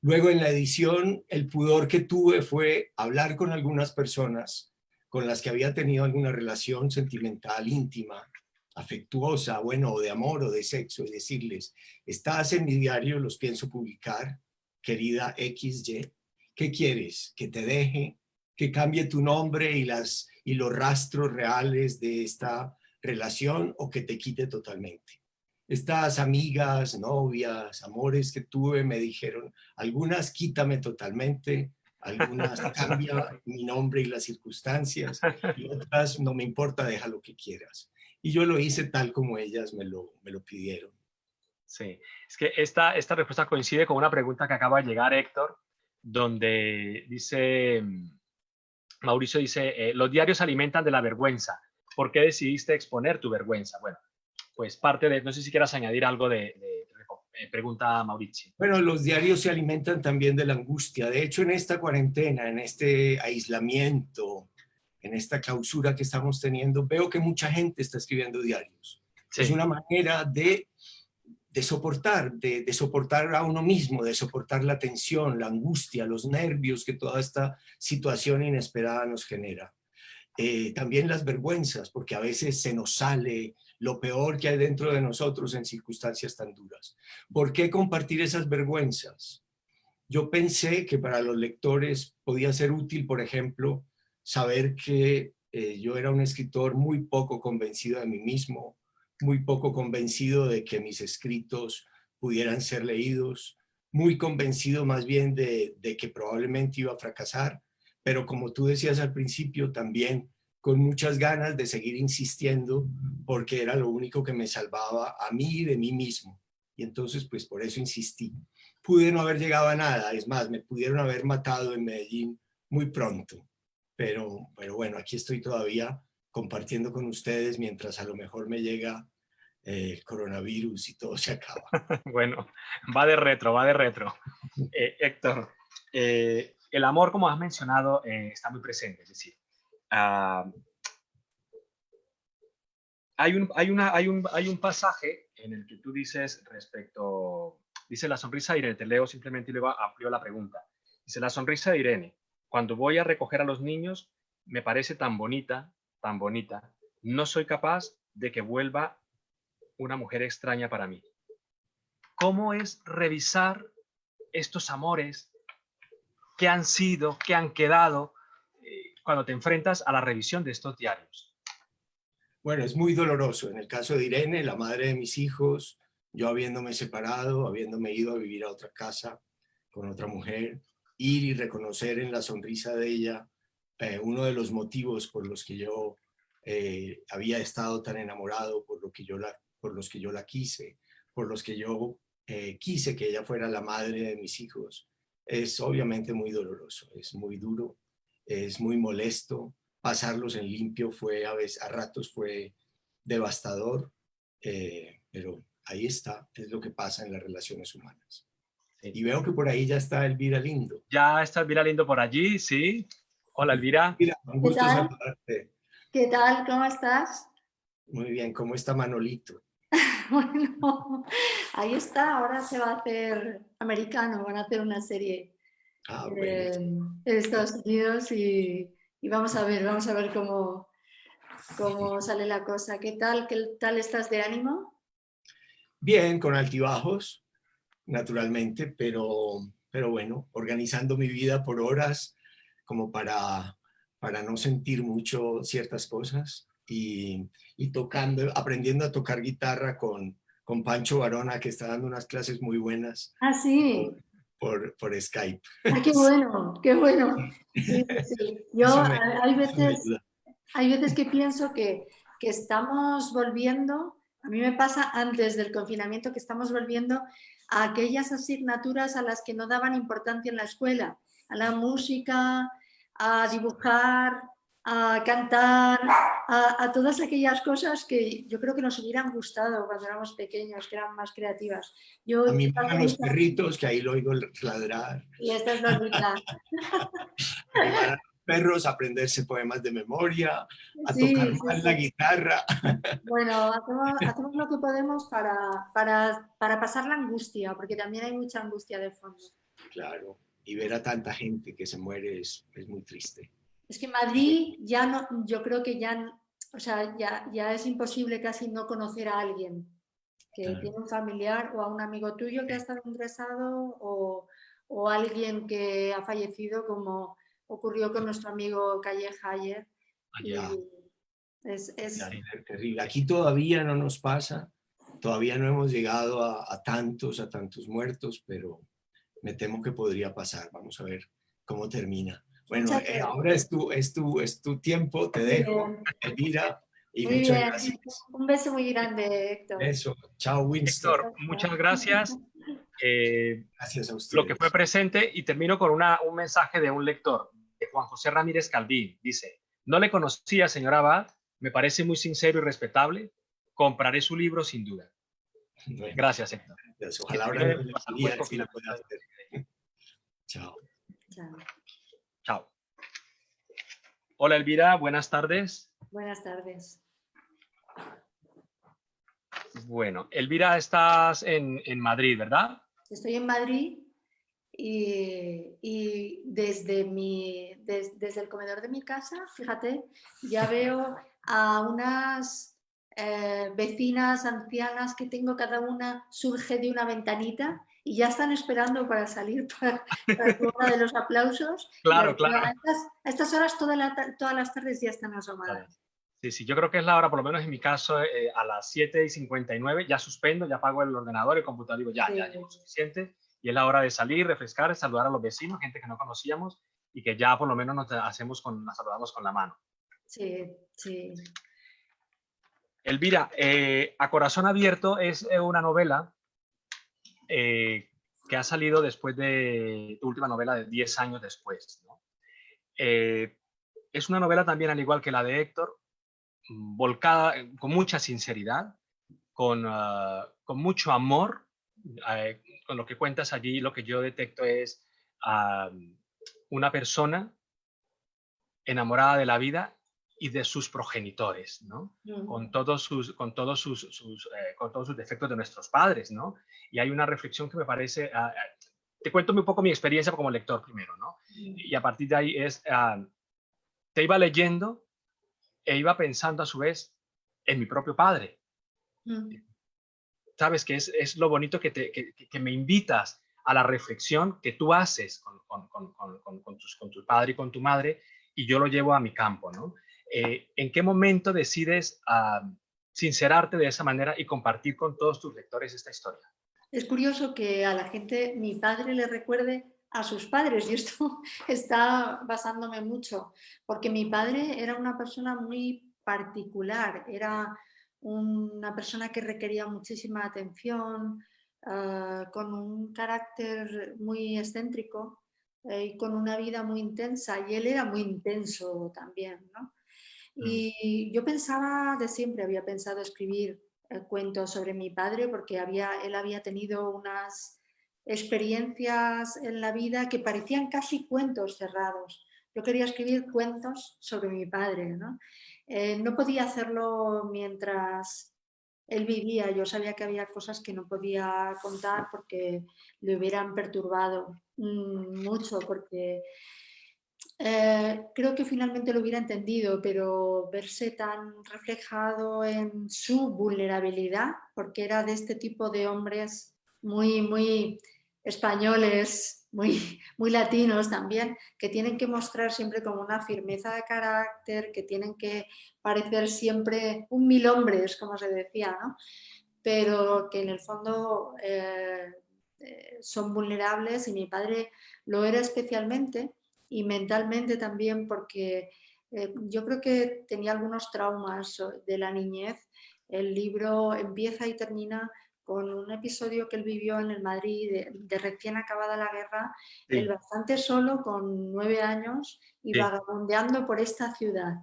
Luego en la edición el pudor que tuve fue hablar con algunas personas con las que había tenido alguna relación sentimental, íntima, afectuosa, bueno, o de amor o de sexo, y decirles, estás en mi diario, los pienso publicar, querida XY, ¿qué quieres? ¿Que te deje? ¿Que cambie tu nombre y los rastros reales de esta relación o que te quite totalmente? Estas amigas, novias, amores que tuve me dijeron, algunas quítame totalmente, algunas cambia mi nombre y las circunstancias, y otras no me importa, deja lo que quieras. Y yo lo hice tal como ellas me lo pidieron. Sí, es que esta respuesta coincide con una pregunta que acaba de llegar, Héctor, donde dice, Mauricio dice, los diarios se alimentan de la vergüenza. ¿Por qué decidiste exponer tu vergüenza? Bueno, pues parte de, no sé si quieras añadir algo pregunta Mauricio. Bueno, los diarios se alimentan también de la angustia. De hecho, en esta cuarentena, en este aislamiento, en esta clausura que estamos teniendo, veo que mucha gente está escribiendo diarios. Sí. Es una manera de soportar, de soportar a uno mismo, de soportar la tensión, la angustia, los nervios que toda esta situación inesperada nos genera. También las vergüenzas, porque a veces se nos sale lo peor que hay dentro de nosotros en circunstancias tan duras. ¿Por qué compartir esas vergüenzas? Yo pensé que para los lectores podía ser útil, por ejemplo, saber que yo era un escritor muy poco convencido de mí mismo, muy poco convencido de que mis escritos pudieran ser leídos, muy convencido más bien de que probablemente iba a fracasar, pero como tú decías al principio, también con muchas ganas de seguir insistiendo porque era lo único que me salvaba a mí y de mí mismo. Y entonces, pues por eso insistí. Pude no haber llegado a nada, es más, me pudieron haber matado en Medellín muy pronto. Pero bueno, aquí estoy todavía compartiendo con ustedes mientras a lo mejor me llega el coronavirus y todo se acaba. Bueno, va de retro, va de retro. Héctor, el amor, como has mencionado, está muy presente. Es decir, hay un pasaje en el que tú dices respecto, dice la sonrisa de Irene, te leo simplemente y luego amplío la pregunta. Dice, la sonrisa de Irene, cuando voy a recoger a los niños, me parece tan bonita, no soy capaz de que vuelva una mujer extraña para mí. ¿Cómo es revisar estos amores que han sido, que han quedado, cuando te enfrentas a la revisión de estos diarios? Bueno, es muy doloroso. En el caso de Irene, la madre de mis hijos, yo habiéndome separado, habiéndome ido a vivir a otra casa con otra mujer, ir y reconocer en la sonrisa de ella uno de los motivos por los que yo había estado tan enamorado, por los que yo la quise, por los que yo quise que ella fuera la madre de mis hijos, es obviamente muy doloroso, es muy duro, es muy molesto. Pasarlos en limpio fue a ratos fue devastador, pero ahí está, es lo que pasa en las relaciones humanas. Sí. Y veo que por ahí ya está Elvira Lindo. Ya está Elvira Lindo por allí, sí. Hola, Elvira. Elvira, un gusto saludarte. ¿Qué tal? ¿Cómo estás? Muy bien, ¿cómo está Manolito? Bueno, ahí está, ahora se va a hacer americano, van a hacer una serie en Estados Unidos y vamos a ver cómo sale la cosa. ¿Qué tal estás de ánimo? Bien, con altibajos, naturalmente, pero bueno, organizando mi vida por horas como para no sentir mucho ciertas cosas y tocando, aprendiendo a tocar guitarra con con Pancho Varona, que está dando unas clases muy buenas. Ah, sí. Por Skype. Ah, qué bueno, qué bueno. Sí, sí. Yo hay veces que pienso que estamos volviendo, a mí me pasa antes del confinamiento, que estamos volviendo a aquellas asignaturas a las que no daban importancia en la escuela, a la música, a dibujar, a cantar, a todas aquellas cosas que yo creo que nos hubieran gustado cuando éramos pequeños, que eran más creativas. A mí me gustan los perritos, que ahí lo oigo ladrar. Y esta es Lolita. Animar a los perros, aprenderse poemas de memoria, a Sí, tocar sí, más sí. la guitarra. Bueno, hacemos lo que podemos para pasar la angustia, porque también hay mucha angustia de fondo. Claro, y ver a tanta gente que se muere es muy triste. Es que en Madrid ya no, yo creo que ya, o sea, ya es imposible casi no conocer a alguien que Claro. tiene un familiar o a un amigo tuyo que ha estado ingresado o alguien que ha fallecido, como ocurrió con nuestro amigo Calleja ayer. Allá. Es terrible. Aquí todavía no nos pasa, todavía no hemos llegado a tantos muertos, pero me temo que podría pasar. Vamos a ver cómo termina. Bueno, ahora es tu tiempo, te dejo, Elvira, y muy muchas bien. gracias. Un beso muy grande, Héctor. Eso, chao, Winston. Héctor, muchas gracias. Gracias a ustedes. Lo que fue presente, y termino con un mensaje de un lector, de Juan José Ramírez Caldín. Dice: no le conocía, señor Abad, me parece muy sincero y respetable, compraré su libro sin duda. Bueno, gracias, Héctor. Ojalá ahora no si la pueda hacer. Chao. Chao. Chao. Hola, Elvira, buenas tardes. Buenas tardes. Bueno, Elvira, estás en Madrid, ¿verdad? Estoy en Madrid y desde el comedor de mi casa, fíjate, ya veo a unas vecinas ancianas que tengo, cada una surge de una ventanita y ya están esperando para salir para uno de los aplausos. Claro, claro. A estas horas todas las tardes ya están asomadas. Sí, sí, yo creo que es la hora, por lo menos en mi caso, a las 7:59 ya suspendo, ya apago el ordenador, el computador, digo ya llevo suficiente, y es la hora de salir, refrescar, saludar a los vecinos, gente que no conocíamos y que ya por lo menos nos saludamos con la mano. Sí, sí. Elvira, A Corazón Abierto es una novela que ha salido después de tu última novela de 10 años después, ¿no? Es una novela también, al igual que la de Héctor, volcada con mucha sinceridad, con mucho amor. Con lo que cuentas allí, lo que yo detecto es una persona enamorada de la vida y de sus progenitores, ¿no? Con todos sus defectos de nuestros padres, ¿no? Y hay una reflexión que me parece... te cuento un poco mi experiencia como lector primero, ¿no? Y a partir de ahí te iba leyendo e iba pensando a su vez en mi propio padre. Sabes que es lo bonito que me invitas a la reflexión que tú haces con tu padre y con tu madre, y yo lo llevo a mi campo, ¿no? ¿En qué momento decides sincerarte de esa manera y compartir con todos tus lectores esta historia? Es curioso que a la gente mi padre le recuerde a sus padres, y esto está basándome mucho, porque mi padre era una persona muy particular, era una persona que requería muchísima atención, con un carácter muy excéntrico y con una vida muy intensa, y él era muy intenso también, ¿no? Y yo pensaba, de siempre había pensado escribir cuentos sobre mi padre, porque él había tenido unas experiencias en la vida que parecían casi cuentos cerrados. Yo quería escribir cuentos sobre mi padre, ¿no? No podía hacerlo mientras él vivía. Yo sabía que había cosas que no podía contar porque le hubieran perturbado mucho, porque creo que finalmente lo hubiera entendido, pero verse tan reflejado en su vulnerabilidad, porque era de este tipo de hombres muy, muy españoles, muy, muy latinos también, que tienen que mostrar siempre como una firmeza de carácter, que tienen que parecer siempre un mil hombres, como se decía, ¿no? pero que en el fondo son vulnerables, y mi padre lo era especialmente, y mentalmente también, porque yo creo que tenía algunos traumas de la niñez. El libro empieza y termina con un episodio que él vivió en el Madrid de recién acabada la guerra, Sí, él bastante solo, con 9 años, y sí, vagabundeando por esta ciudad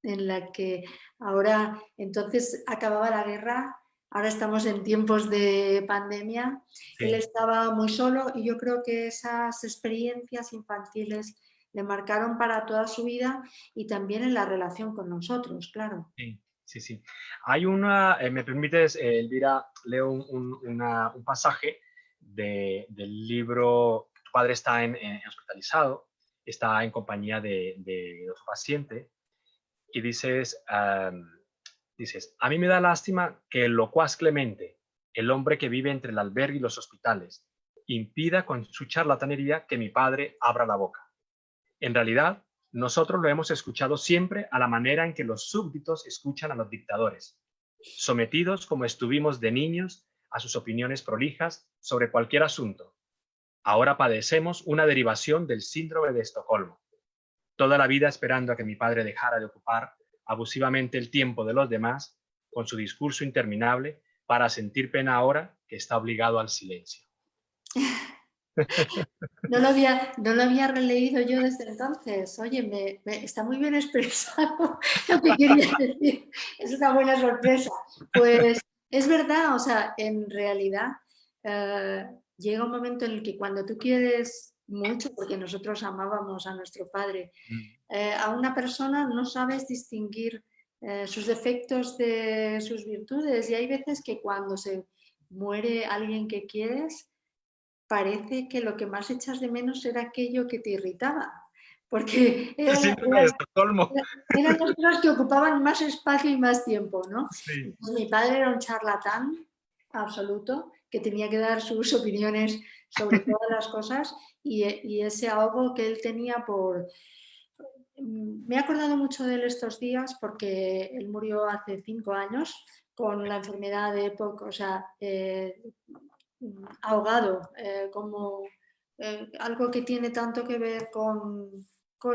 en la que ahora, entonces acababa la guerra, ahora estamos en tiempos de pandemia, él sí. estaba muy solo, y yo creo que esas experiencias infantiles le marcaron para toda su vida, y también en la relación con nosotros, claro. Sí, sí, sí. Hay una, me permites, Elvira, leo un pasaje del libro. Tu padre está hospitalizado, está en compañía de otro paciente, y dices, a mí me da lástima que el locuaz Clemente, el hombre que vive entre el albergue y los hospitales, impida con su charlatanería que mi padre abra la boca. En realidad, nosotros lo hemos escuchado siempre a la manera en que los súbditos escuchan a los dictadores, sometidos como estuvimos de niños a sus opiniones prolijas sobre cualquier asunto. Ahora padecemos una derivación del síndrome de Estocolmo. Toda la vida esperando a que mi padre dejara de ocupar abusivamente el tiempo de los demás con su discurso interminable, para sentir pena ahora que está obligado al silencio. No lo había releído yo desde entonces. Oye, está muy bien expresado lo que quería decir. Es una buena sorpresa. Pues es verdad, o sea, en realidad llega un momento en el que cuando tú quieres mucho, porque nosotros amábamos a nuestro padre, a una persona no sabes distinguir sus defectos de sus virtudes, y hay veces que cuando se muere alguien que quieres, parece que lo que más echas de menos era aquello que te irritaba, porque El síndrome de Estocolmo. eran las cosas que ocupaban más espacio y más tiempo, ¿no? Sí. Entonces, mi padre era un charlatán absoluto, que tenía que dar sus opiniones sobre todas las cosas, y ese ahogo que él tenía por... Me he acordado mucho de él estos días, porque él murió hace 5 años con la enfermedad de EPOC, o sea, ahogado, como algo que tiene tanto que ver con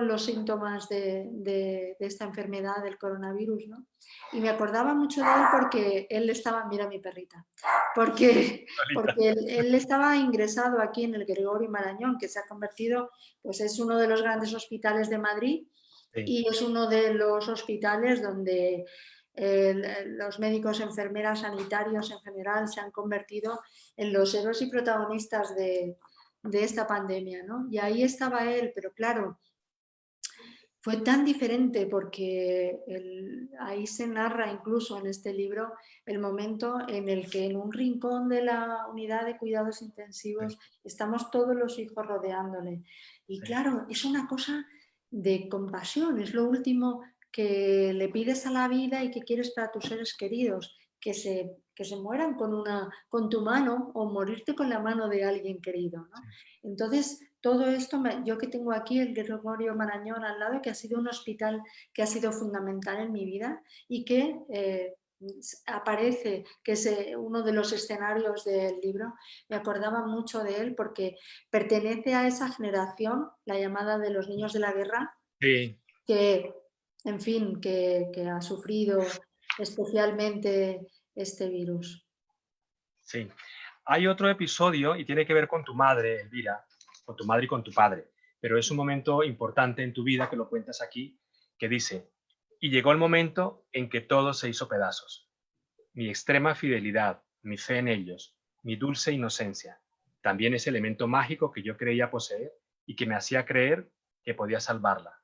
los síntomas de esta enfermedad del coronavirus, ¿no? Y me acordaba mucho de él porque él estaba, mira mi perrita, porque él estaba ingresado aquí en el Gregorio Marañón, que se ha convertido, pues es uno de los grandes hospitales de Madrid, Sí. y es uno de los hospitales donde los médicos, enfermeras, sanitarios en general se han convertido en los héroes y protagonistas de esta pandemia, ¿no? Y ahí estaba él, pero claro, fue tan diferente, porque ahí se narra incluso en este libro el momento en el que en un rincón de la unidad de cuidados intensivos estamos todos los hijos rodeándole. Y claro, es una cosa de compasión, es lo último que le pides a la vida y que quieres para tus seres queridos, que se mueran con tu mano, o morirte con la mano de alguien querido, ¿no? Entonces, todo esto, yo que tengo aquí el Gregorio Marañón al lado, que ha sido un hospital que ha sido fundamental en mi vida, y que aparece, que es uno de los escenarios del libro, me acordaba mucho de él, porque pertenece a esa generación, la llamada de los niños de la guerra, Sí. que, en fin, que ha sufrido especialmente este virus. Sí. Hay otro episodio, y tiene que ver con tu madre, Elvira, con tu madre y con tu padre, pero es un momento importante en tu vida que lo cuentas aquí, que dice, y llegó el momento en que todo se hizo pedazos. Mi extrema fidelidad, mi fe en ellos, mi dulce inocencia, también ese elemento mágico que yo creía poseer y que me hacía creer que podía salvarlos.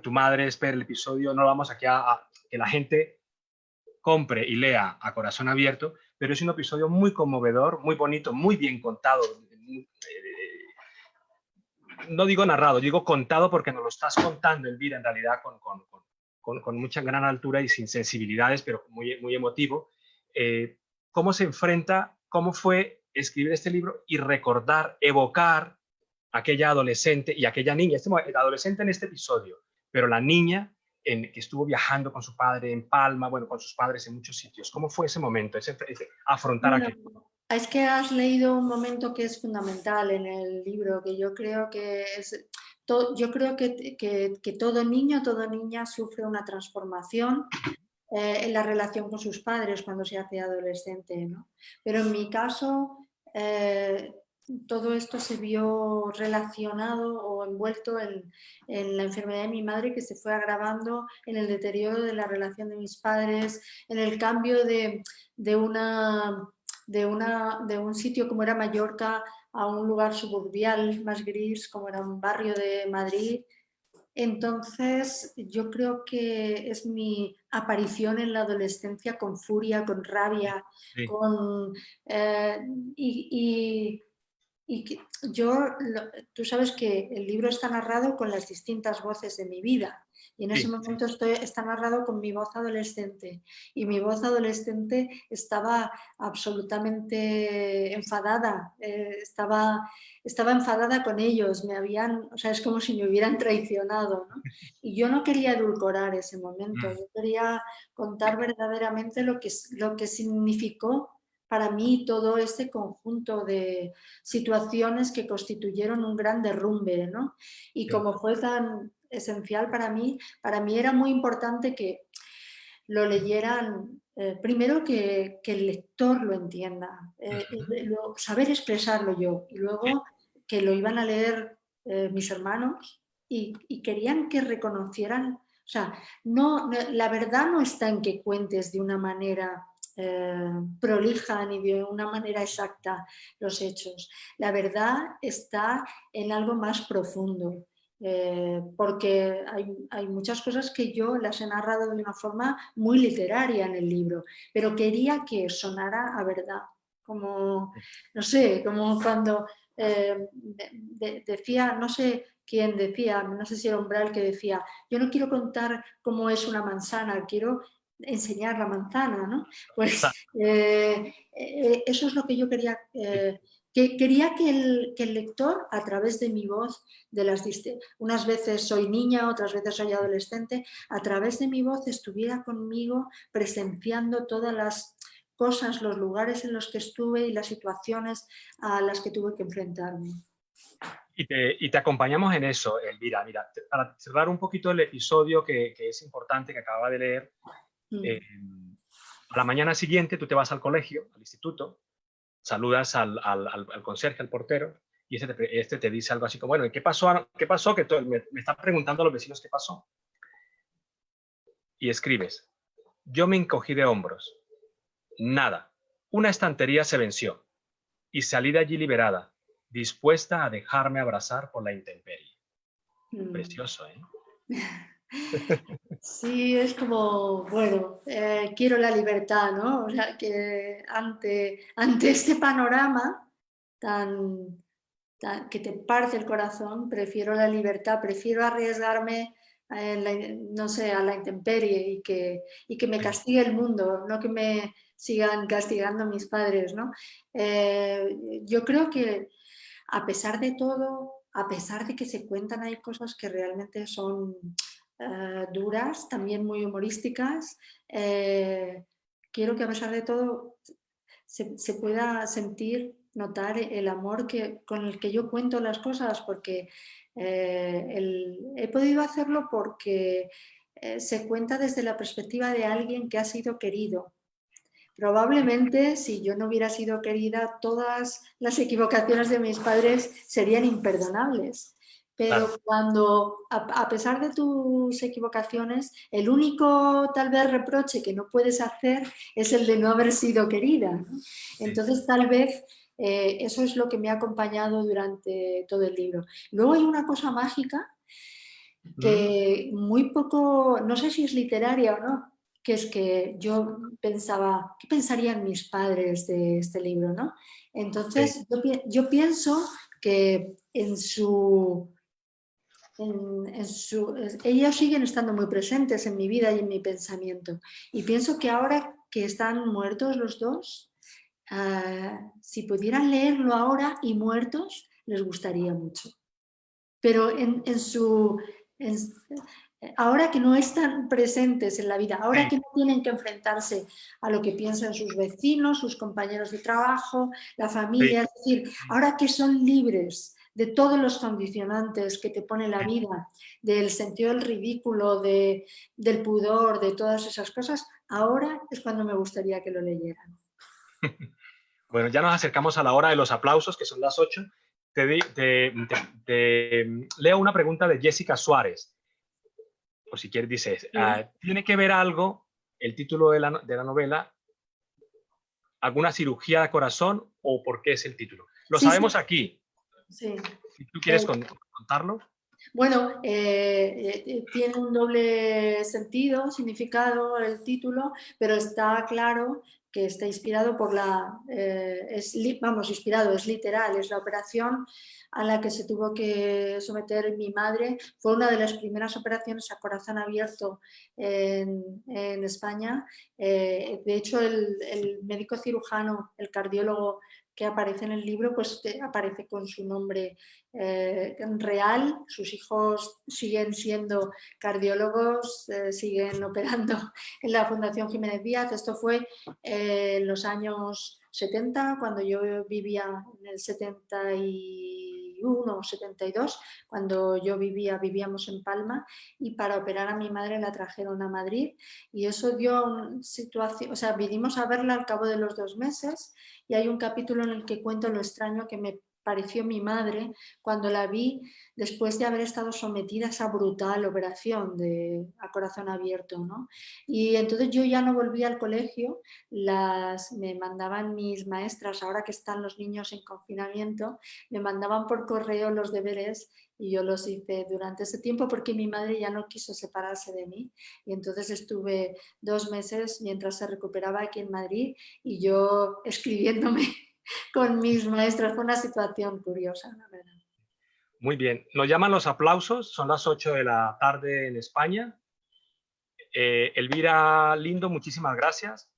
Tu madre, espera el episodio, no vamos aquí a que la gente compre y lea a corazón abierto, pero es un episodio muy conmovedor, muy bonito, muy bien contado. No digo narrado, digo contado, porque nos lo estás contando, Elvira, en realidad con mucha gran altura y sin sensibilidades, pero muy, muy emotivo. ¿Cómo se enfrenta, cómo fue escribir este libro y recordar, evocar aquella adolescente y aquella niña, el adolescente en este episodio, pero la niña que estuvo viajando con su padre en Palma, bueno, con sus padres en muchos sitios. ¿Cómo fue ese momento, ese afrontar Bueno, aquello? es que has leído un momento que es fundamental en el libro, que yo creo que es... Yo creo que todo niño, toda niña sufre una transformación en la relación con sus padres cuando se hace adolescente, ¿no? Pero en mi caso, todo esto se vio relacionado o envuelto en la enfermedad de mi madre, que se fue agravando, en el deterioro de la relación de mis padres, en el cambio de un sitio como era Mallorca a un lugar suburbial más gris, como era un barrio de Madrid. Entonces, yo creo que es mi aparición en la adolescencia con furia, con rabia, Sí, con... eh, y, tú sabes que el libro está narrado con las distintas voces de mi vida y en ese sí, sí. momento está narrado con mi voz adolescente y mi voz adolescente estaba absolutamente enfadada, estaba enfadada con ellos, o sea, es como si me hubieran traicionado, ¿no? Y yo no quería edulcorar ese momento, yo quería contar verdaderamente lo que significó para mí todo este conjunto de situaciones que constituyeron un gran derrumbe, ¿no? Y Sí. como fue tan esencial para mí era muy importante que lo leyeran, primero que el lector lo entienda, saber expresarlo yo, y luego que lo iban a leer mis hermanos y querían que reconocieran, o sea, la verdad no está en que cuentes de una manera prolija ni de una manera exacta los hechos. La verdad está en algo más profundo, porque hay muchas cosas que yo las he narrado de una forma muy literaria en el libro, pero quería que sonara a verdad, como, no sé, como cuando decía, no sé quién decía, no sé si era Umbral, que decía, yo no quiero contar cómo es una manzana, quiero enseñar la manzana, ¿no? Pues eso es lo que yo quería, que quería que el lector, a través de mi voz, unas veces soy niña, otras veces soy adolescente, a través de mi voz estuviera conmigo presenciando todas las cosas, los lugares en los que estuve y las situaciones a las que tuve que enfrentarme. Y te acompañamos en eso, Elvira. Mira, para cerrar un poquito el episodio que es importante, que acaba de leer, a la mañana siguiente tú te vas al colegio, al instituto, saludas al conserje, al portero, y este te dice algo así como, bueno, ¿qué pasó? ¿Qué pasó? Que me están preguntando a los vecinos qué pasó. Y escribes, yo me encogí de hombros. Nada. Una estantería se venció. Y salí de allí liberada, dispuesta a dejarme abrazar por la intemperie. Precioso, ¿eh? Sí, es como, bueno, quiero la libertad, ¿no? O sea, que ante este panorama que te parte el corazón, prefiero la libertad, prefiero arriesgarme no sé, a la intemperie y que me castigue el mundo, no que me sigan castigando mis padres, ¿no? Yo creo que a pesar de todo, a pesar de que se cuentan, hay cosas que realmente son duras, también muy humorísticas. Quiero que a pesar de todo se pueda sentir, notar el amor con el que yo cuento las cosas, porque he podido hacerlo porque se cuenta desde la perspectiva de alguien que ha sido querido. Probablemente, si yo no hubiera sido querida, todas las equivocaciones de mis padres serían imperdonables. Pero Claro. cuando, a pesar de tus equivocaciones, el único tal vez reproche que no puedes hacer es el de no haber sido querida, ¿no? Entonces, tal vez eso es lo que me ha acompañado durante todo el libro. Luego hay una cosa mágica que muy poco, no sé si es literaria o no, que es que yo pensaba, ¿qué pensarían mis padres de este libro, no? Entonces, yo pienso que ellos siguen estando muy presentes en mi vida y en mi pensamiento. Y pienso que ahora que están muertos los dos, si pudieran leerlo ahora y muertos, les gustaría mucho. Pero ahora que no están presentes en la vida, ahora que no tienen que enfrentarse a lo que piensan sus vecinos, sus compañeros de trabajo, la familia, es decir, ahora que son libres de todos los condicionantes que te pone la vida, del sentido del ridículo, del pudor, de todas esas cosas, ahora es cuando me gustaría que lo leyeran. Bueno, ya nos acercamos a la hora de los aplausos, que son las 8. Leo una pregunta de Jessica Suárez. O si quieres, dice, ¿tiene que ver algo el título de la novela? ¿Alguna cirugía de corazón o por qué es el título? Lo sabemos aquí. Sí. Si tú quieres contarlo. Bueno, tiene un doble sentido, significado el título, pero está claro que está inspirado por es literal, es la operación a la que se tuvo que someter mi madre. Fue una de las primeras operaciones a corazón abierto en España. De hecho, el médico cirujano, el cardiólogo que aparece en el libro, pues aparece con su nombre real. Sus hijos siguen siendo cardiólogos, siguen operando en la Fundación Jiménez Díaz. Esto fue en los años 70, cuando yo vivía en el 71 o 72, cuando yo vivíamos en Palma, y para operar a mi madre la trajeron a Madrid, y eso dio una situación, o sea, vinimos a verla al cabo de los 2 meses, y hay un capítulo en el que cuento lo extraño que me pareció mi madre cuando la vi después de haber estado sometida a esa brutal operación a corazón abierto, ¿no? Y entonces yo ya no volví al colegio, me mandaban mis maestras, ahora que están los niños en confinamiento, me mandaban por correo los deberes y yo los hice durante ese tiempo porque mi madre ya no quiso separarse de mí, y entonces estuve 2 meses mientras se recuperaba aquí en Madrid y yo escribiéndome con mis maestros. Fue una situación curiosa, la verdad. Muy bien. Nos llaman los aplausos. Son las 8 de la tarde en España. Elvira Lindo, muchísimas gracias.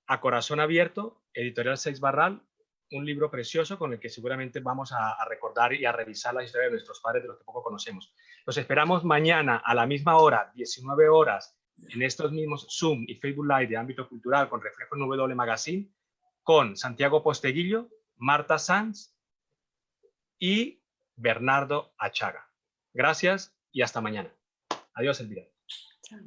A corazón abierto, Editorial Seix Barral, un libro precioso con el que seguramente vamos a recordar y a revisar la historia de nuestros padres, de los que poco conocemos. Los esperamos mañana a la misma hora, 19 horas, en estos mismos Zoom y Facebook Live de ámbito cultural con Reflejo en W Magazine, con Santiago Posteguillo, Marta Sanz y Bernardo Achaga. Gracias y hasta mañana. Adiós, Elvira. Chao.